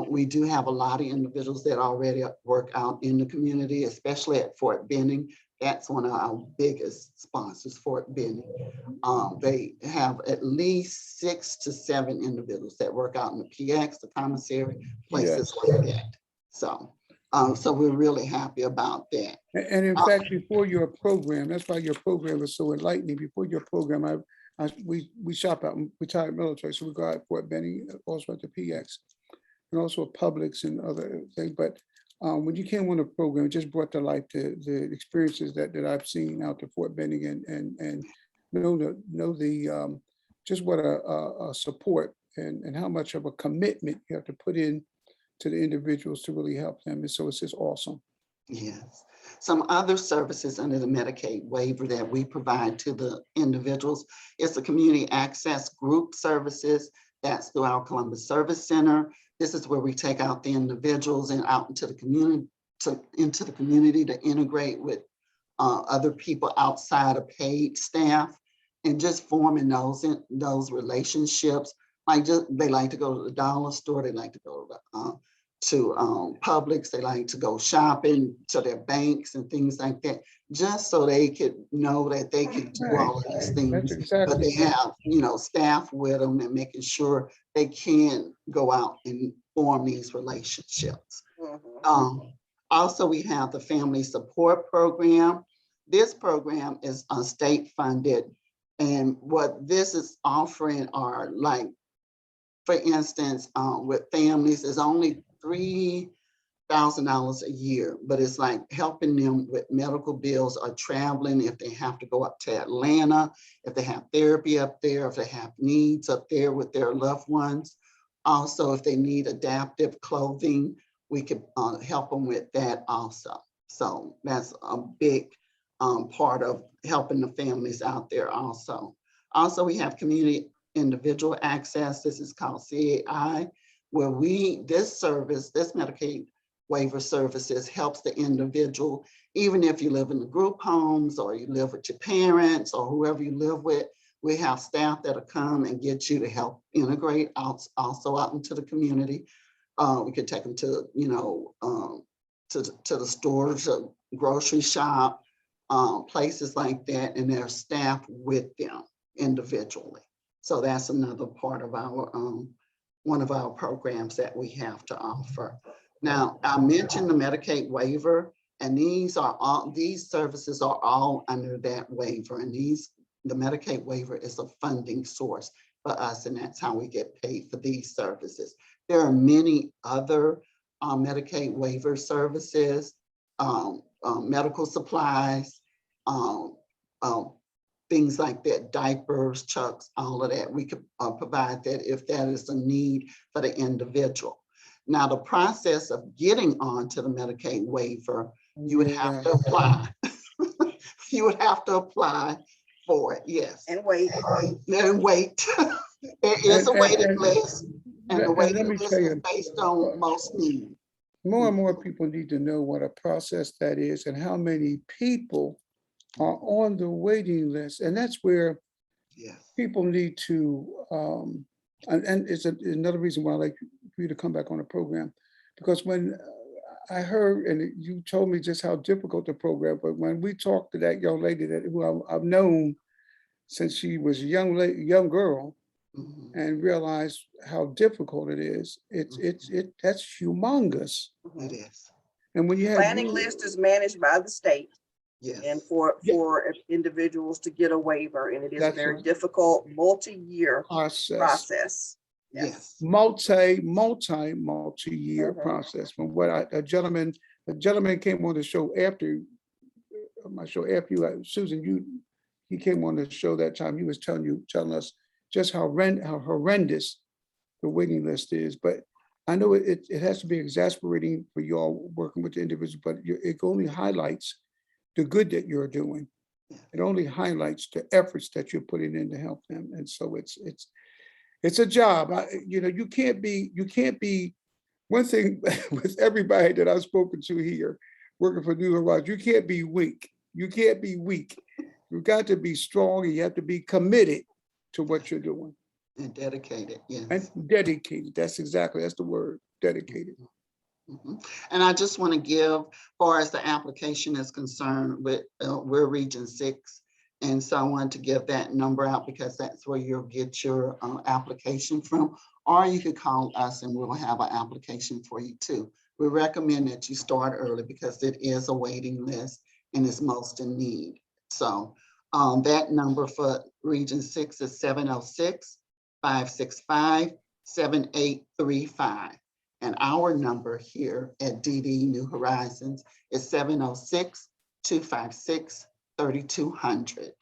H: We do have a lot of individuals that already work out in the community, especially at Fort Benning. That's one of our biggest sponsors, Fort Benning. They have at least 6 to 7 individuals that work out in the PX, the commissary, places like that. So, so we're really happy about that.
C: And in fact, before your program, that's why your program is so enlightening. Before your program, we shop out retired military, so we go out at Fort Benning, also at the PX, and also at Publix and other things. But when you came on the program, it just brought to life the experiences that I've seen out to Fort Benning and know the just what a support and how much of a commitment you have to put in to the individuals to really help them. And so it's just awesome.
H: Yes. Some other services under the Medicaid waiver that we provide to the individuals is the community access group services. That's through our Columbus Service Center. This is where we take out the individuals and out into the community to integrate with other people outside of paid staff and just forming those relationships. They like to go to the dollar store. They like to go to Publix. They like to go shopping to their banks and things like that, just so they could know that they could do all of these things.
C: That's exactly.
H: But they have, staff with them and making sure they can go out and form these relationships. Also, we have the family support program. this program is state funded. And what this is offering are like, for instance, with families is only $3,000 a year, but it's like helping them with medical bills or traveling if they have to go up to Atlanta, if they have therapy up there, if they have needs up there with their loved ones. Also, if they need adaptive clothing, we could help them with that also. So that's a big part of helping the families out there also. Also, we have community individual access. This is called CAI, where this service, this Medicaid waiver services helps the individual, even if you live in the group homes or you live with your parents or whoever you live with. We have staff that'll come and get you to help integrate also out into the community. We could take them to, to the stores, a grocery shop, places like that, and there's staff with them individually. So that's another part of our, one of our programs that we have to offer. Now, I mentioned the Medicaid waiver, and these services are all under that waiver, and the Medicaid waiver is a funding source for us, and that's how we get paid for these services. There are many other Medicaid waiver services, medical supplies, things like that, diapers, chucks, all of that. We could provide that if that is a need for the individual. Now, the process of getting onto the Medicaid waiver, you would have to apply. You would have to apply for it, yes.
D: And wait.
H: And wait. There is a waiting list, and the waiting
C: me
H: list
C: tell
H: is
C: you,
H: based on most need.
C: more and more people need to know what a process that is and how many people are on the waiting list. And that's where
H: Yes.
C: people need to, and it's another reason why I like for you to come back on the program, because when I heard, and you told me just how difficult the program, but when we talked to that young lady who I've known since she was a young girl,
H: Mhm.
C: and realized how difficult it is, that's humongous.
H: It is.
C: And when you have
D: Planning list is managed by the state
H: Yes.
D: and for individuals to get a waiver, and it is a
C: That's
D: very
C: right.
D: difficult multi-year process.
H: Yes.
C: multi-year
D: Mhm.
C: process. From what a gentleman came on the show after my show, after you, Susan, he came on the show that time. He was telling us just how horrendous the waiting list is. But I know it has to be exasperating for you all working with the individual, but it only highlights the good that you're doing. It only highlights the efforts that you're putting in to help them. And so it's a job. You can't be one thing with everybody that I've spoken to here working for New Horizons, you can't be weak. You can't be weak. You've got to be strong, and you have to be committed to what you're doing.
H: And dedicated, yes.
C: And dedicated. That's the word, dedicated.
H: Mhm. And I just want to give, far as the application is concerned, we're Region 6. And so I wanted to give that number out because that's where you'll get your application from. Or you could call us and we'll have an application for you too. We recommend that you start early because it is a waiting list and it's most in need. So that number for Region 6 is 706-565-7835. And our number here at DD New Horizons is 706-256-3200.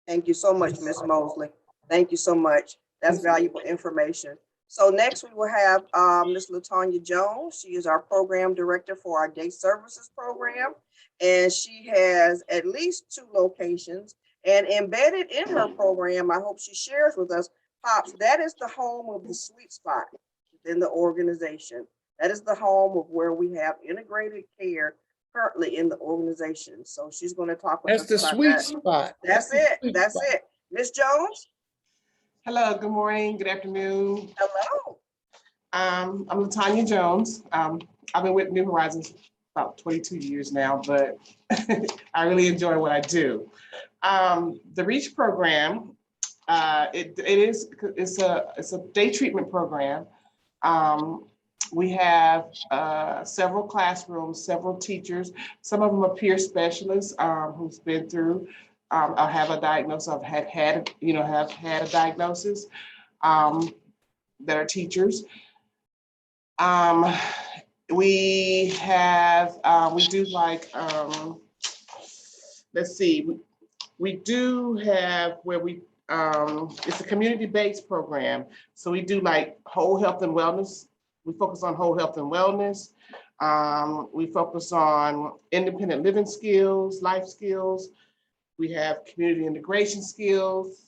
D: Thank you so much, Ms. Mosley. Thank you so much. That's valuable information. So next we will have Ms. LaTonya Jones. She is our program director for our day services program. And she has at least 2 locations, and embedded in her program, I hope she shares with us, Pops, that is the home of the sweet spot within the organization. That is the home of where we have integrated care currently in the organization. So she's going to talk with us
C: That's the
D: about
C: sweet
D: that.
C: spot.
D: That's it. That's it. Ms. Jones?
I: Hello, good morning, good afternoon.
D: Hello.
I: I'm LaTonya Jones. I've been with New Horizons about 22 years now, but I really enjoy what I do. The REACH program, it's a day treatment program. We have several classrooms, several teachers. Some of them are peer specialists who's been through or have a diagnosis, have had a diagnosis that are teachers. We do like, let's see, we do have where it's a community-based program. So we do like whole health and wellness. We focus on whole health and wellness. We focus on independent living skills, life skills. We have community integration skills.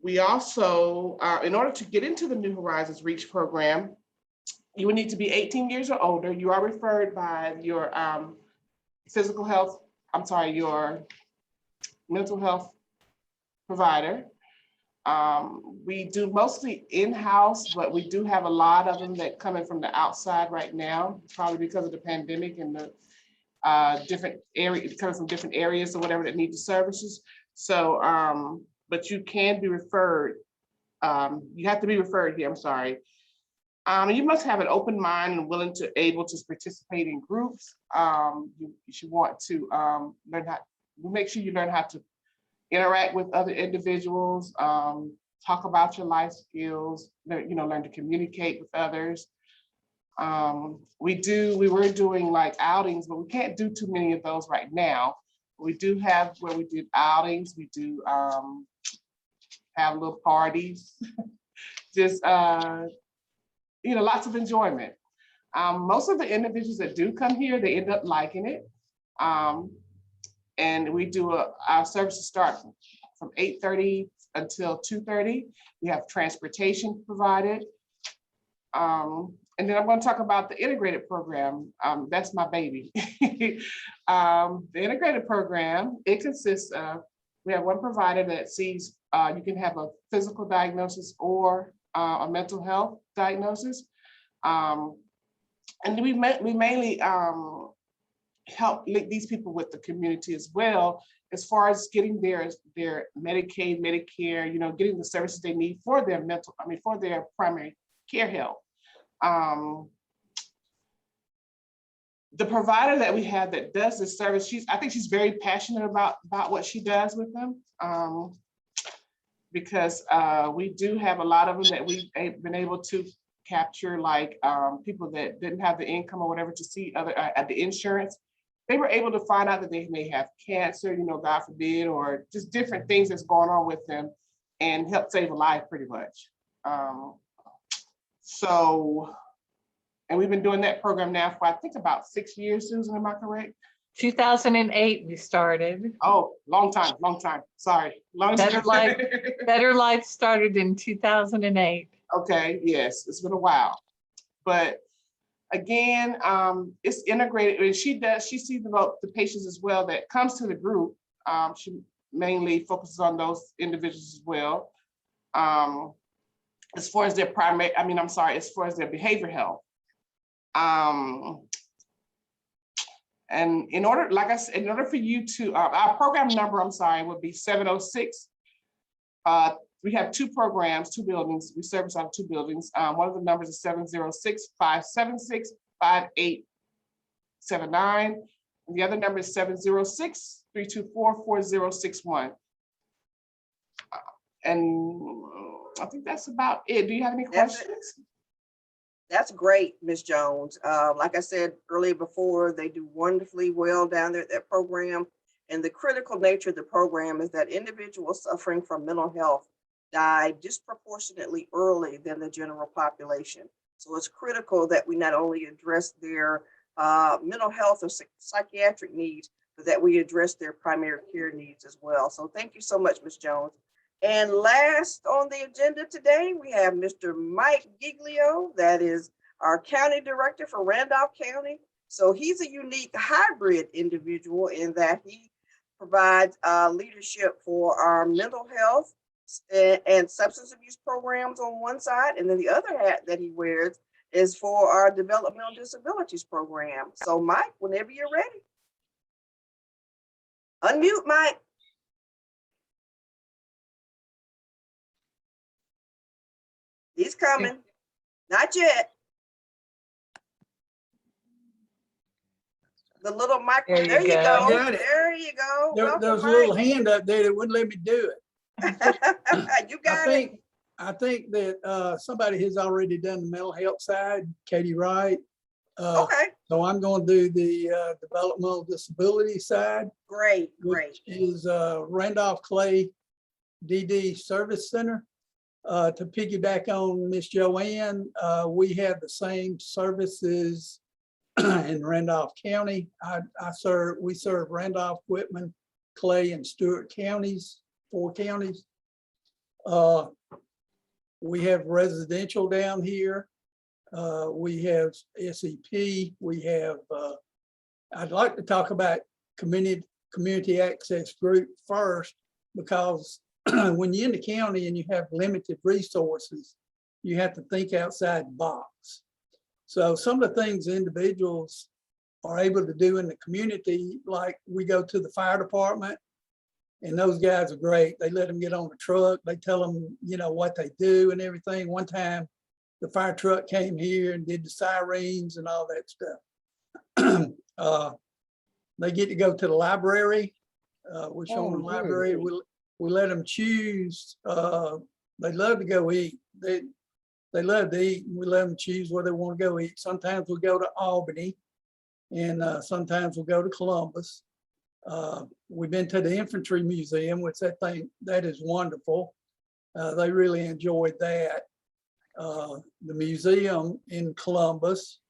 I: We also, in order to get into the New Horizons Reach program, you would need to be 18 years or older. You are referred by your your mental health provider. We do mostly in-house, but we do have a lot of them that come in from the outside right now, probably because of the pandemic and the different areas, coming from different areas or whatever that need the services. So, but you can be referred. You have to be referred here, I'm sorry. You must have an open mind and able to participate in groups. You should want to make sure you learn how to interact with other individuals, talk about your life skills, learn to communicate with others. We were doing like outings, but we can't do too many of those right now. We do have where we do outings, we do have little parties, just lots of enjoyment. Most of the individuals that do come here, they end up liking it. And we do our services start from 8:30 until 2:30. We have transportation provided. And then I'm going to talk about the integrated program. That's my baby. The integrated program, it consists of, we have one provider that sees, you can have a physical diagnosis or a mental health diagnosis. And we mainly help link these people with the community as well, as far as getting their Medicaid, Medicare, getting the services they need for their for their primary care health. The provider that we have that does this service, I think she's very passionate about what she does with them. Because we do have a lot of them that we've been able to capture, like people that didn't have the income or whatever to see at the insurance. They were able to find out that they may have cancer, God forbid, or just different things that's going on with them, and help save a life pretty much. And we've been doing that program now for, I think, about 6 years, Susan, am I correct?
A: 2008 we started.
I: Oh, long time, sorry. Long time.
A: Better Life started in 2008.
I: Okay, yes, it's been a while. But again, it's integrated, and she sees about the patients as well that comes to the group. She mainly focuses on those individuals as well. As far as their as far as their behavioral health. And in order, like I said, in order for you to, our program number, would be 706. We have two programs, two buildings. We service out of two buildings. One of the numbers is 706-576-5879. And the other number is 706-324-4061. And I think that's about it. Do you have any questions?
D: That's great, Ms. Jones. Like I said earlier before, they do wonderfully well down there at that program. And the critical nature of the program is that individuals suffering from mental health die disproportionately early than the general population. So it's critical that we not only address their mental health or psychiatric needs, but that we address their primary care needs as well. So thank you so much, Ms. Jones. And last on the agenda today, we have Mr. Mike Giglio, that is our county director for Randolph County. So he's a unique hybrid individual in that he provides leadership for our mental health and substance abuse programs on one side, and then the other hat that he wears is for our developmental disabilities program. So Mike, whenever you're ready. Unmute, Mike. He's coming. Not yet. The little mic,
A: There you
D: there you
A: go.
D: go.
J: I got it.
D: There you go.
J: There
D: Welcome,
J: was a little
D: Mike.
J: hand up there that wouldn't let me do it.
D: You got it.
J: I think that somebody has already done the mental health side, Katie Wright.
D: Okay,
J: So I'm going to do the developmental disability side,
D: great,
J: which
D: great.
J: is Randolph Clay DD Service Center. To piggyback on Miss Joanne, we have the same services in Randolph County. We serve Randolph, Whitman, Clay, and Stewart counties, 4 counties. We have residential down here. We have SEP. We have, I'd like to talk about community access group first, because when you're in the county and you have limited resources, you have to think outside the box. So some of the things individuals are able to do in the community, like we go to the fire department, and those guys are great. They let them get on the truck. They tell them, you know, what they do and everything. One time, the fire truck came here and did the sirens and all that stuff. They get to go to the library. We show them the
C: Oh, good.
J: library. We let them choose. They love to go eat. They love to eat, and we let them choose where they want to go eat. Sometimes we go to Albany, and sometimes we'll go to Columbus. We've been to the Infantry Museum, which that is wonderful. They really enjoyed that. The museum in Columbus,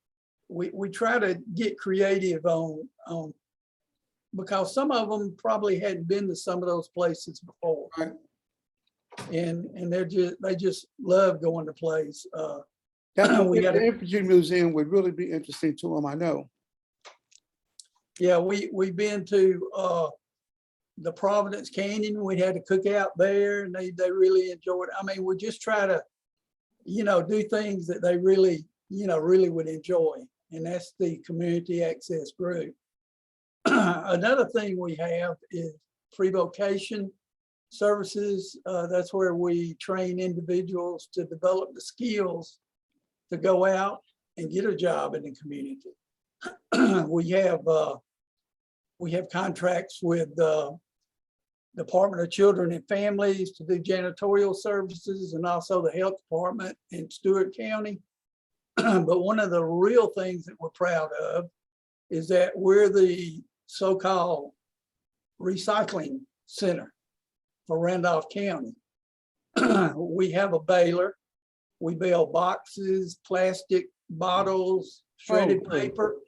J: we try to get creative on because some of them probably hadn't been to some of those places before.
C: Right.
J: And they just love going to places.
C: The Infantry Museum would really be interesting to them, I know.
J: Yeah, we've been to the Providence Canyon. We had a cookout there, and they really enjoyed it. I mean, we just try to, you know, do things that they really, you know, really would enjoy. And that's the community access group. Another thing we have is pre-vocation services. That's where we train individuals to develop the skills to go out and get a job in the community. We have contracts with the Department of Children and Families to do janitorial services, and also the health department in Stewart County. But one of the real things that we're proud of is that we're the so-called recycling center for Randolph County. We have a baler. We bale boxes, plastic bottles, shredded
C: Oh, good.
J: paper.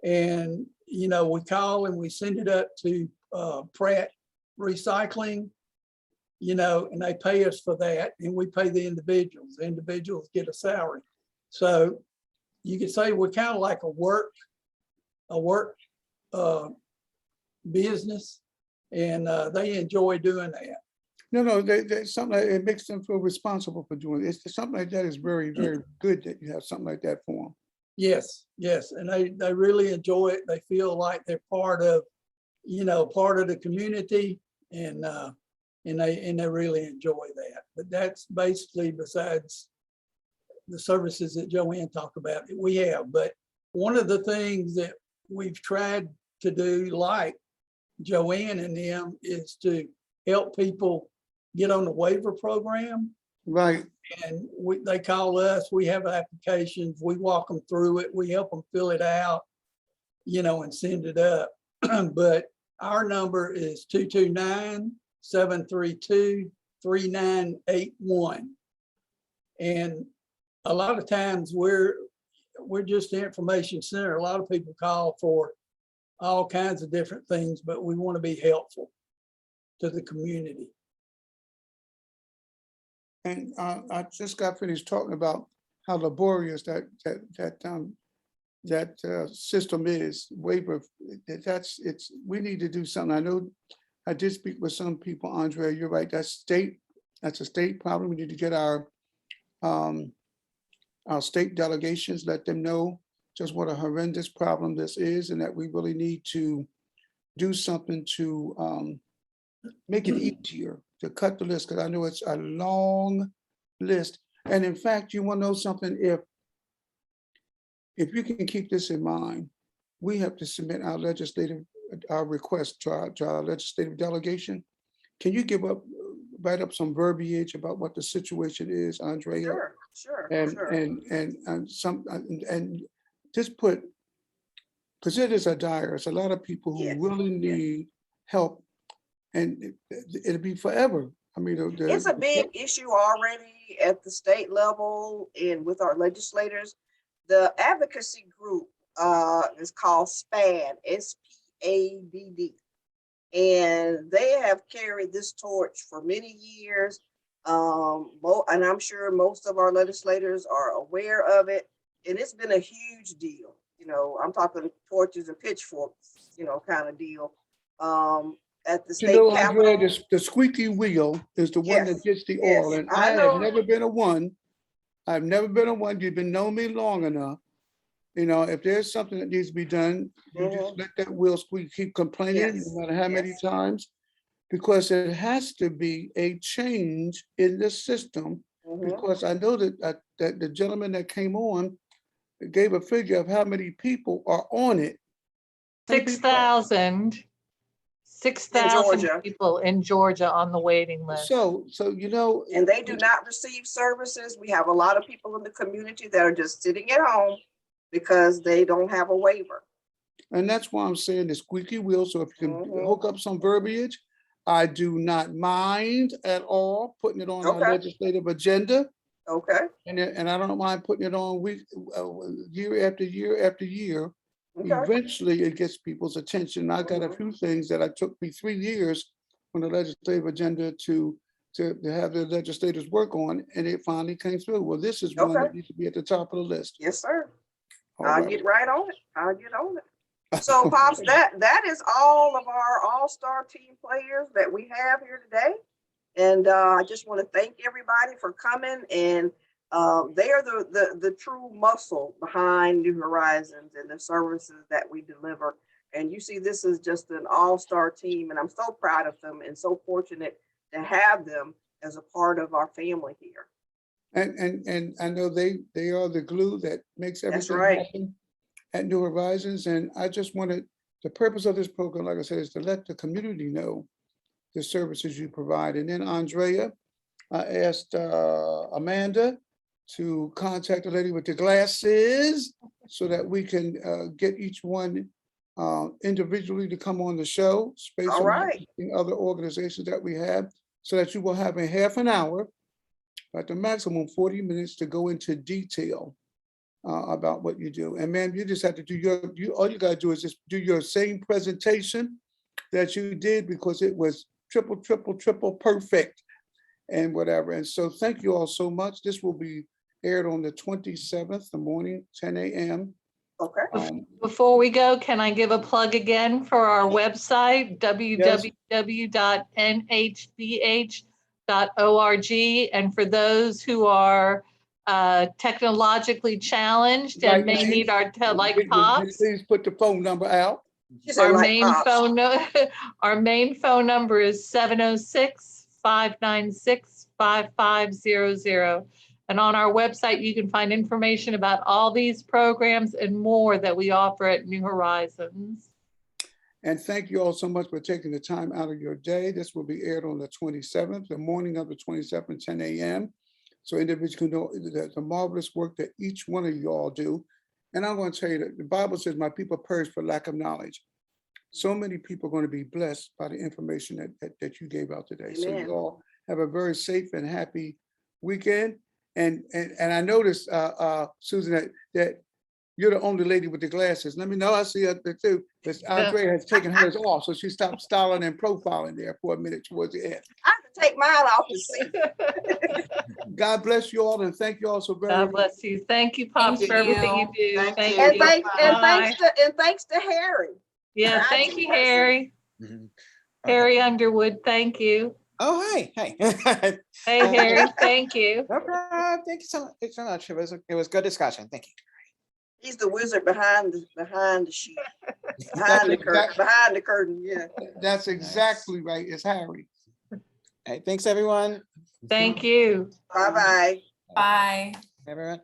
J: And, you know, we call and we send it up to Pratt Recycling, you know, and they pay us for that. And we pay the individuals. The individuals get a salary. So you could say we're kind of like a work business, and they enjoy doing that.
C: No, they something like, it makes them feel responsible for doing it. It's something like that is very, very good that you have something like that for them.
J: Yes, and they really enjoy it. They feel like they're part of, you know, part of the community, and they really enjoy that. But that's basically, besides the services that Joanne talked about, that we have. But one of the things that we've tried to do, like Joanne and them, is to help people get on the waiver program.
C: Right.
J: And they call us, we have applications, we walk them through it, we help them fill it out, you know, and send it up. But our number is 229-732-3981. And a lot of times we're just the information center. A lot of people call for all kinds of different things, but we want to be helpful to the community.
C: And I just got finished talking about how laborious that system is, waiver. We need to do something. I know I did speak with some people, Andrea, you're right, that's a state problem. We need to get our state delegations, let them know just what a horrendous problem this is, and that we really need to do something to make it easier to cut the list, because I know it's a long list. And in fact, you want to know something? If you can keep this in mind, we have to submit our request to our legislative delegation. Can you write up some verbiage about what the situation is, Andrea?
D: Sure, sure,
C: And,
D: sure.
C: and just put, because it is a dire, it's a lot of people who
D: Yes,
C: really
D: yes.
C: need help, and it'll be forever. I mean,
D: It's a big issue already at the state level and with our legislators. The advocacy group is called SPAD, SPADD. And they have carried this torch for many years. And I'm sure most of our legislators are aware of it. And it's been a huge deal. You know, I'm talking torches and pitchforks, you know, kind of deal. At the state
C: Andrea,
D: capitol.
C: the squeaky wheel is the one that
D: Yes,
C: gets the
D: yes,
C: oil, and
D: I
C: I
D: know.
C: have never been a one. I've never been a one. You've been knowing me long enough. You know, if there's something that needs to be done, you just let that wheel squeak, keep complaining,
D: Yes,
C: no matter how many
D: yes.
C: times, because it has to be a change in the system.
D: Mhm.
C: Because I know that the gentleman that came on gave a figure of how many people are on it.
A: 6,000
D: Georgia.
A: people in Georgia on the waiting list.
C: So you know,
D: And they do not receive services. We have a lot of people in the community that are just sitting at home because they don't have a waiver.
C: and that's why I'm saying the squeaky wheel. So if you can
D: Mhm.
C: hook up some verbiage, I do not mind at all putting it on our
D: Okay.
C: legislative agenda.
D: Okay,
C: And I don't mind putting it on year after year after year.
D: okay,
C: Eventually, it gets people's attention. I got a
D: Mhm.
C: few things that took me 3 years on the legislative agenda to have the legislators work on, and it finally came through. Well, this is one
D: Okay.
C: that needs to be at the top of the list.
D: yes, sir.
C: All
D: I'll
C: right.
D: get right on it. I'll get on it. So Pops, that is all of our all-star team players that we have here today. And I just want to thank everybody for coming, and they are the true muscle behind New Horizons and the services that we deliver. And you see, this is just an all-star team, and I'm so proud of them and so fortunate to have them as a part of our family here.
C: And I know they are the glue that makes
D: That's
C: everything
D: right.
C: happen at New Horizons. And I just wanted, the purpose of this program, like I said, is to let the community know the services you provide. And then Andrea, I asked Amanda to contact the lady with the glasses so that we can get each one individually to come on the show, space
D: All right.
C: in other organizations that we have, so that you will have a half an hour, at the maximum 40 minutes, to go into detail about what you do. And ma'am, you just have to do all you gotta do is just do your same presentation that you did, because it was triple perfect and whatever. And so thank you all so much. This will be aired on the 27th, the morning, 10 a.m.
D: Okay.
A: Before we go, can I give a plug again for our website, www.nhbh.org? And for those who are technologically challenged and may need our, like Pops,
C: Please put the phone number out.
D: She said,
A: our
D: like
A: main
D: Pops.
A: our main phone number is 706-596-5500. And on our website, you can find information about all these programs and more that we offer at New Horizons.
C: And thank you all so much for taking the time out of your day. This will be aired on the 27th, the morning of the 27th, 10 a.m. So individuals can know the marvelous work that each one of you all do. And I'm going to tell you that the Bible says, my people perish for lack of knowledge. So many people are going to be blessed by the information that you gave out today. So
D: Amen.
C: you all have a very safe and happy weekend. And I noticed, Susan, that you're the only lady with the glasses. Let me know. I see her there too. Because Andrea has taken hers off, so she stopped styling and profiling there for a minute towards the end.
D: I have to take mine off to see.
C: God bless you all, and thank you all so very
A: God
C: much.
A: bless you. Thank you, Pops,
E: Thank
A: for everything you
E: you.
A: do.
H: Thank
A: Thank
H: you.
D: And
A: you.
D: thanks to Harry.
A: Yeah,
D: our
A: thank
D: IT
A: you,
D: person.
A: Harry. Harry Underwood, thank you.
K: Oh, hi, hey.
A: Hey, Harry, thank you.
K: No problem. Thank you so much. It was good discussion. Thank you.
D: He's the wizard behind the sheet, behind the curtain. Yeah.
C: That's exactly right. It's Harry.
K: Hey, thanks, everyone.
A: Thank you.
D: Bye bye.
E: Bye.
K: Everyone.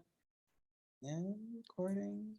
K: And recording.